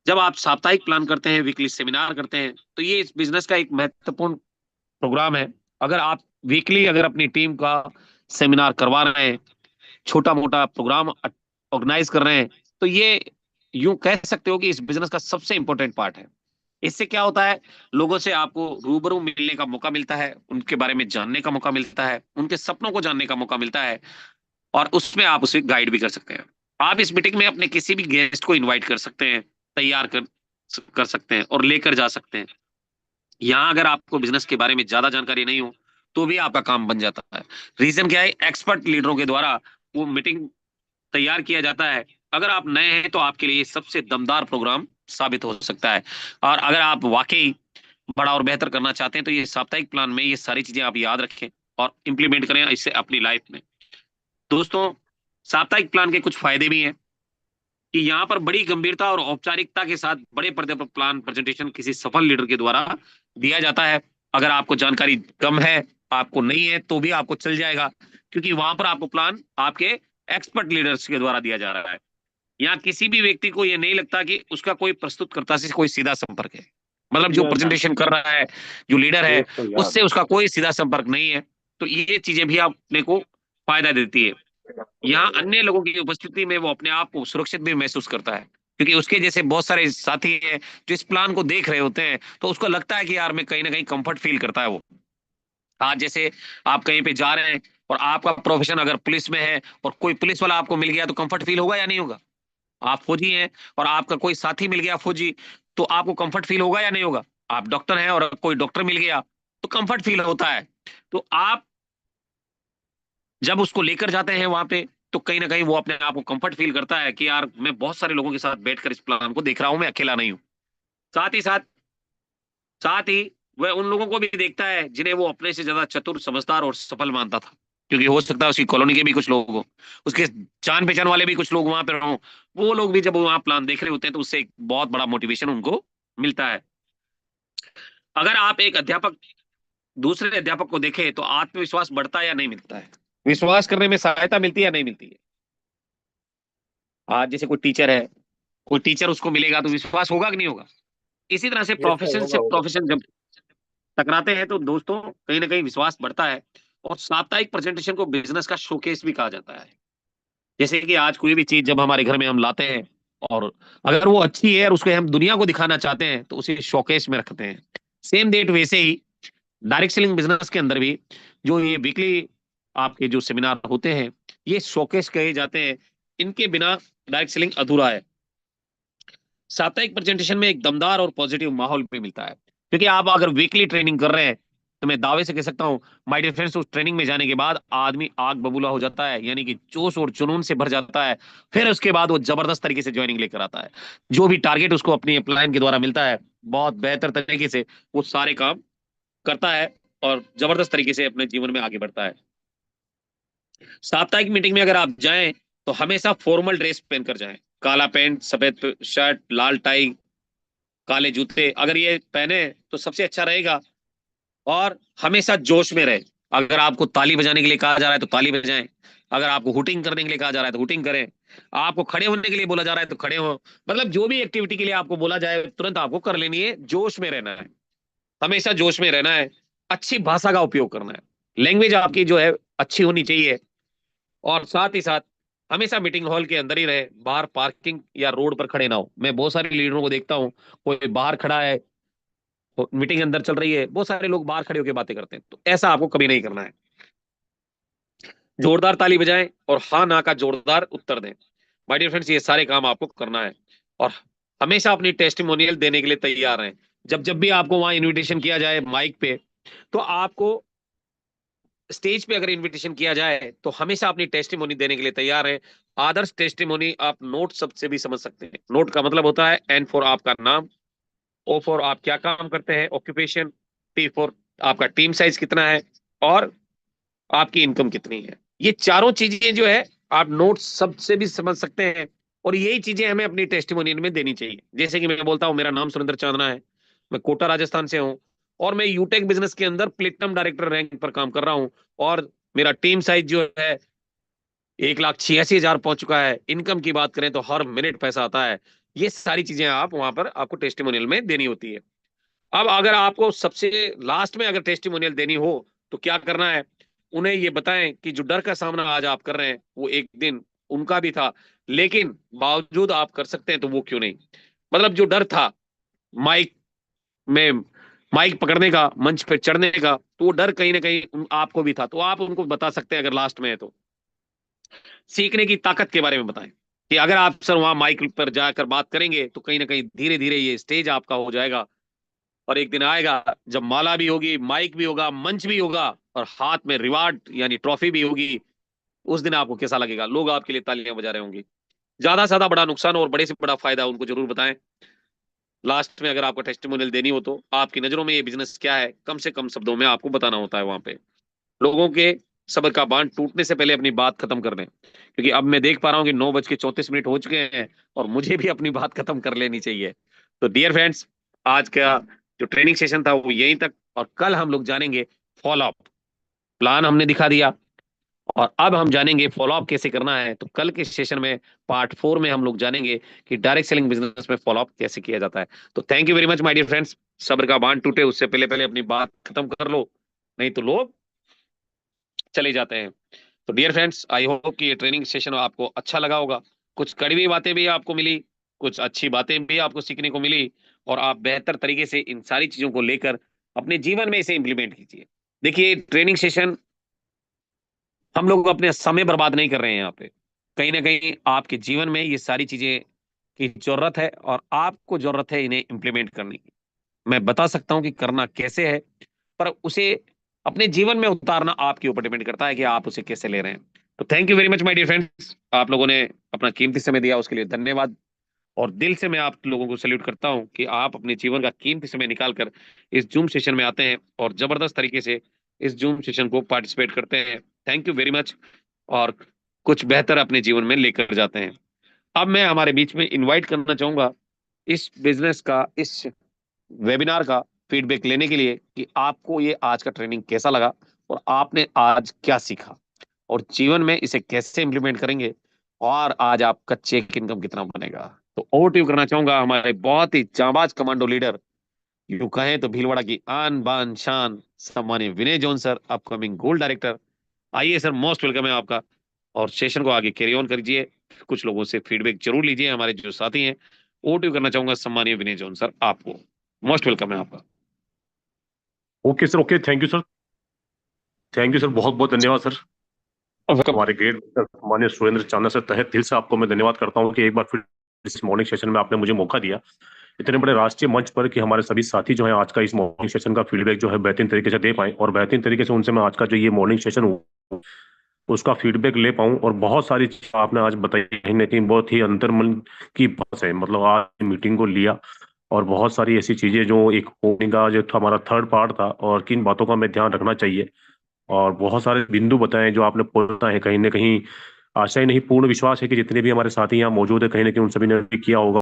S2: जब आप साप्ताहिक प्लान करते हैं, वीकली सेमिनार करते हैं, तो ये इस बिजनेस का एक महत्वपूर्ण प्रोग्राम है। अगर आप वीकली अगर अपनी टीम का सेमिनार करवा रहे हैं, छोटा मोटा प्रोग्राम ऑर्गेनाइज कर रहे हैं, तो ये यूं कह सकते हो कि इस बिजनेस का सबसे इंपॉर्टेंट पार्ट है। इससे क्या होता है, लोगों से आपको रूबरू मिलने का मौका मिलता है, उनके बारे में जानने का मौका मिलता है, उनके सपनों को जानने का मौका मिलता है, और उसमें आप उसे गाइड भी कर सकते हैं। आप इस मीटिंग में अपने किसी भी गेस्ट को इन्वाइट कर सकते हैं, तैयार कर सकते हैं और लेकर जा सकते हैं। यहाँ अगर आपको बिजनेस के बारे में ज्यादा जानकारी नहीं हो तो भी आपका काम बन जाता है। रीजन क्या है, एक्सपर्ट लीडरों के द्वारा वो मीटिंग तैयार किया जाता है। अगर आप नए हैं तो आपके लिए सबसे दमदार प्रोग्राम साबित हो सकता है। और अगर आप वाकई बड़ा और बेहतर करना चाहते हैं तो ये साप्ताहिक प्लान में ये सारी चीजें आप याद रखें और इम्प्लीमेंट करें इससे अपनी लाइफ में। दोस्तों, साप्ताहिक प्लान के कुछ फायदे भी हैं कि यहाँ पर बड़ी गंभीरता और औपचारिकता के साथ बड़े पर्दे पर प्लान प्रेजेंटेशन किसी सफल लीडर के द्वारा दिया जाता है। अगर आपको जानकारी कम है, आपको नहीं है, तो भी आपको चल जाएगा, क्योंकि वहां पर आपको प्लान आपके एक्सपर्ट लीडर्स के द्वारा दिया जा रहा है। यहाँ किसी भी व्यक्ति को यह नहीं लगता कि उसका कोई प्रस्तुतकर्ता से कोई सीधा संपर्क है, मतलब जो प्रेजेंटेशन कर रहा है, जो लीडर है, उससे उसका कोई सीधा संपर्क नहीं है। तो ये चीजें भी अपने को फायदा देती है। यहाँ अन्य लोगों की उपस्थिति में वो अपने आप को सुरक्षित भी महसूस करता है, क्योंकि उसके जैसे बहुत सारे साथी हैं जो इस प्लान को देख रहे होते हैं, तो उसको लगता है कि यार मैं कहीं ना कहीं कंफर्ट फील करता है वो। आज जैसे आप कहीं पे जा रहे हैं और आपका प्रोफेशन अगर पुलिस में है और कोई पुलिस वाला आपको मिल गया तो कंफर्ट फील होगा या नहीं होगा? आप फौजी हैं और आपका कोई साथी मिल गया फौजी, तो आपको कंफर्ट फील होगा या नहीं होगा? आप डॉक्टर हैं और कोई डॉक्टर मिल गया तो कंफर्ट फील होता है। तो आप जब उसको लेकर जाते हैं वहां पे, तो कहीं ना कहीं वो अपने आप को कंफर्ट फील करता है कि यार मैं बहुत सारे लोगों के साथ बैठकर इस प्लान को देख रहा हूं, मैं अकेला नहीं हूं। साथ ही वह उन लोगों को भी देखता है जिन्हें वो अपने से ज्यादा चतुर, समझदार और सफल मानता था, क्योंकि हो सकता है उसकी कॉलोनी के भी कुछ लोग हो, उसके जान पहचान वाले भी कुछ लोग वहां पर हों। वो लोग भी जब वहां प्लान देख रहे होते हैं तो उससे एक बहुत बड़ा मोटिवेशन उनको मिलता है। अगर आप एक अध्यापक दूसरे अध्यापक को देखें तो आत्मविश्वास बढ़ता है या नहीं मिलता है? विश्वास करने में सहायता मिलती है या नहीं मिलती है? आज जैसे कोई टीचर उसको मिलेगा तो विश्वास होगा कि नहीं होगा? इसी तरह से प्रोफेशन से प्रोफेशन जब टकराते हैं तो दोस्तों कहीं ना कहीं विश्वास बढ़ता है। और साप्ताहिक प्रेजेंटेशन को बिजनेस का शोकेस भी कहा जाता है। जैसे कि आज कोई भी चीज जब हमारे घर में हम लाते हैं और अगर वो अच्छी है और उसको हम दुनिया को दिखाना चाहते हैं तो उसे शोकेस में रखते हैं। सेम डेट वैसे ही डायरेक्ट सेलिंग बिजनेस के अंदर भी जो ये वीकली आपके जो सेमिनार होते हैं, ये शोकेस कहे जाते हैं। इनके बिना डायरेक्ट सेलिंग अधूरा है। साप्ताहिक प्रेजेंटेशन में एक दमदार और पॉजिटिव माहौल भी मिलता है, क्योंकि आप अगर वीकली ट्रेनिंग कर रहे हैं तो मैं दावे से कह सकता हूं माय डियर फ्रेंड्स, उस ट्रेनिंग में जाने के बाद आदमी आग बबूला हो जाता है, यानी कि जोश और जुनून से भर जाता है। फिर उसके बाद वो जबरदस्त तरीके से ज्वाइनिंग लेकर आता है। जो भी टारगेट उसको अपनी अपलाइन के द्वारा मिलता है, बहुत बेहतर तरीके से वो सारे काम करता है और जबरदस्त तरीके से अपने जीवन में आगे बढ़ता है। साप्ताहिक मीटिंग में अगर आप जाएं तो हमेशा फॉर्मल ड्रेस पहनकर जाएं। काला पैंट, सफेद शर्ट, लाल टाई, काले जूते, अगर ये पहने तो सबसे अच्छा रहेगा। और हमेशा जोश में रहे। अगर आपको ताली बजाने के लिए कहा जा रहा है तो ताली बजाएं। अगर आपको हुटिंग करने के लिए कहा जा रहा है तो हुटिंग करें। आपको खड़े होने के लिए बोला जा रहा है तो खड़े हो। मतलब जो भी एक्टिविटी के लिए आपको बोला जाए तुरंत आपको कर लेनी है। जोश में रहना है, हमेशा जोश में रहना है। अच्छी भाषा का उपयोग करना है। लैंग्वेज आपकी जो है अच्छी होनी चाहिए। और साथ ही साथ हमेशा मीटिंग हॉल के अंदर ही रहे, बाहर पार्किंग या रोड पर खड़े ना हो। मैं बहुत सारे लीडरों को देखता हूँ, कोई बाहर खड़ा है, मीटिंग अंदर चल रही है, बहुत सारे लोग बाहर खड़े होकर बातें करते हैं। तो ऐसा आपको कभी नहीं करना है। जोरदार ताली बजाएं और हाँ ना का जोरदार उत्तर दें। माय डियर फ्रेंड्स, ये सारे काम आपको करना है। और हमेशा अपनी टेस्टिमोनियल देने के लिए तैयार रहें। जब जब भी आपको वहां इनविटेशन किया जाए माइक पे, तो आपको स्टेज पे अगर इनविटेशन किया जाए तो हमेशा अपनी टेस्टिमोनी देने के लिए तैयार है। आदर्श टेस्टिमोनी आप नोट सबसे भी समझ सकते हैं। नोट का मतलब होता है एन फॉर आपका नाम, ओ फॉर आप क्या काम करते हैं, ऑक्यूपेशन, टी फॉर आपका टीम साइज कितना है, और आपकी इनकम कितनी है। ये चारों चीजें जो है आप नोट सबसे भी समझ सकते हैं। और यही चीजें हमें अपनी टेस्टिमोनियल में देनी चाहिए। जैसे कि मैं बोलता हूं मेरा नाम सुरेंद्र चांदना है, मैं कोटा राजस्थान से हूं और मैं यूटेक बिजनेस के अंदर प्लेटिनम डायरेक्टर रैंक पर काम कर रहा हूं। और मेरा टीम साइज जो है 1,86,000 पहुंच चुका है। इनकम की बात करें तो हर मिनट पैसा आता है। ये सारी चीजें आप वहां पर आपको टेस्टिमोनियल में देनी होती है। अब अगर आपको सबसे लास्ट में अगर टेस्टिमोनियल देनी हो तो क्या करना है, उन्हें ये बताएं कि जो डर का सामना आज आप कर रहे हैं वो एक दिन उनका भी था, लेकिन बावजूद आप कर सकते हैं तो वो क्यों नहीं। मतलब जो डर था माइक में, माइक पकड़ने का, मंच पे चढ़ने का, तो वो डर कहीं ना कहीं आपको भी था। तो आप उनको बता सकते हैं अगर लास्ट में है तो सीखने की ताकत के बारे में बताएं कि अगर आप सर वहां माइक पर जाकर बात करेंगे तो कहीं ना कहीं धीरे धीरे ये स्टेज आपका हो जाएगा। और एक दिन आएगा जब माला भी होगी, माइक भी होगा, मंच भी होगा और हाथ में रिवार्ड यानी ट्रॉफी भी होगी। उस दिन आपको कैसा लगेगा? लोग आपके लिए तालियां बजा रहे होंगे। ज्यादा से ज्यादा बड़ा नुकसान और बड़े से बड़ा फायदा उनको जरूर बताएं। लास्ट में अगर आपको टेस्टिमोनियल देनी हो तो आपकी नजरों में ये बिजनेस क्या है, कम से कम शब्दों में आपको बताना होता है। वहां पे लोगों के सब्र का बांध टूटने से पहले अपनी बात खत्म कर दें, क्योंकि अब मैं देख पा रहा हूँ कि 9:34 हो चुके हैं और मुझे भी अपनी बात खत्म कर लेनी चाहिए। तो डियर फ्रेंड्स, आज का जो ट्रेनिंग सेशन था वो यहीं तक, और कल हम लोग जानेंगे फॉलोअप। प्लान हमने दिखा दिया और अब हम जानेंगे फॉलोअप कैसे करना है। तो कल के सेशन में पार्ट 4 में हम लोग जानेंगे कि डायरेक्ट सेलिंग बिजनेस में फॉलोअप कैसे किया जाता है। तो thank you very much my dear friends. सब्र का बांध टूटे उससे पहले पहले अपनी बात खत्म कर लो, नहीं तो लोग चले जाते हैं। तो डियर फ्रेंड्स, आई होप कि ये ट्रेनिंग सेशन आपको अच्छा लगा होगा। कुछ कड़वी बातें भी आपको मिली कुछ अच्छी बातें भी आपको सीखने को मिली और आप बेहतर तरीके से इन सारी चीजों को लेकर अपने जीवन में इसे इम्प्लीमेंट कीजिए। देखिए, ट्रेनिंग सेशन हम लोग अपने समय बर्बाद नहीं कर रहे हैं यहाँ पे। कहीं ना कहीं आपके जीवन में ये सारी चीजें की जरूरत है और आपको जरूरत है इन्हें इम्प्लीमेंट करने की। मैं बता सकता हूं कि करना कैसे है, पर उसे अपने जीवन में उतारना आपके ऊपर डिपेंड करता है कि आप उसे कैसे ले रहे हैं। तो thank you very much my dear friends, आप लोगों ने अपना कीमती समय दिया, उसके लिए धन्यवाद। और दिल से मैं आप लोगों को सैल्यूट करता हूं कि आप अपने जीवन का कीमती समय निकालकर इस जूम सेशन में आते हैं और जबरदस्त तरीके से इस जूम सेशन को पार्टिसिपेट करते हैं। थैंक यू वेरी मच, और कुछ बेहतर अपने जीवन में लेकर जाते हैं। अब मैं हमारे बीच में इनवाइट करना चाहूंगा इस बिजनेस का, इस वेबिनार का फीडबैक लेने के लिए कि आपको ये आज का ट्रेनिंग कैसा लगा और आपने आज क्या सीखा और जीवन में इसे कैसे इंप्लीमेंट करेंगे और आज आपका चेक इनकम कितना बनेगा। तो ओवर टू यू करना चाहूंगा हमारे बहुत ही जांबाज कमांडो लीडर, यूं कहें तो भीलवाड़ा की आन बान शान, सम्मानीय Vinay John sir, upcoming gold director. आइए सर, मोस्ट वेलकम है आपका, और सेशन को आगे कैरी ऑन करिए। कुछ लोगों से फीडबैक जरूर लीजिए, हमारे जो साथी हैं। ओवर टू यू करना चाहूंगा सम्मानीय विनय जॉन सर, आपको मोस्ट वेलकम है आपका।
S11: Okay sir, okay, thank you sir, thank you sir, बहुत बहुत धन्यवाद सर। हमारे ग्रेट माननीय सुरेंद्र चांदा सर, तहे दिल से आपको मैं धन्यवाद करता हूं कि एक बार फिर इस मॉर्निंग सेशन में आपने मुझे मौका दिया इतने बड़े राष्ट्रीय मंच पर कि हमारे सभी साथी जो हैं आज का इस मॉर्निंग सेशन का फीडबैक जो है बेहतरीन तरीके से दे पाए और बेहतरीन तरीके से उनसे मैं आज का जो ये मॉर्निंग सेशन हुआ उसका फीडबैक ले पाऊं। और बहुत सारी चीजें आपने आज बताई, कहीं ना कहीं बहुत ही अंतर्मन की बात है। मतलब आज मीटिंग को लिया और बहुत सारी ऐसी चीजें जो एक ओपनिंग का जो हमारा थर्ड पार्ट था और किन बातों का हमें ध्यान रखना चाहिए, और बहुत सारे बिंदु बताए जो आपने पता है। कहीं ना कहीं आशा ही नहीं, पूर्ण विश्वास है कि जितने भी हमारे साथी यहाँ मौजूद है कहीं ना कहीं उन सभी ने किया होगा।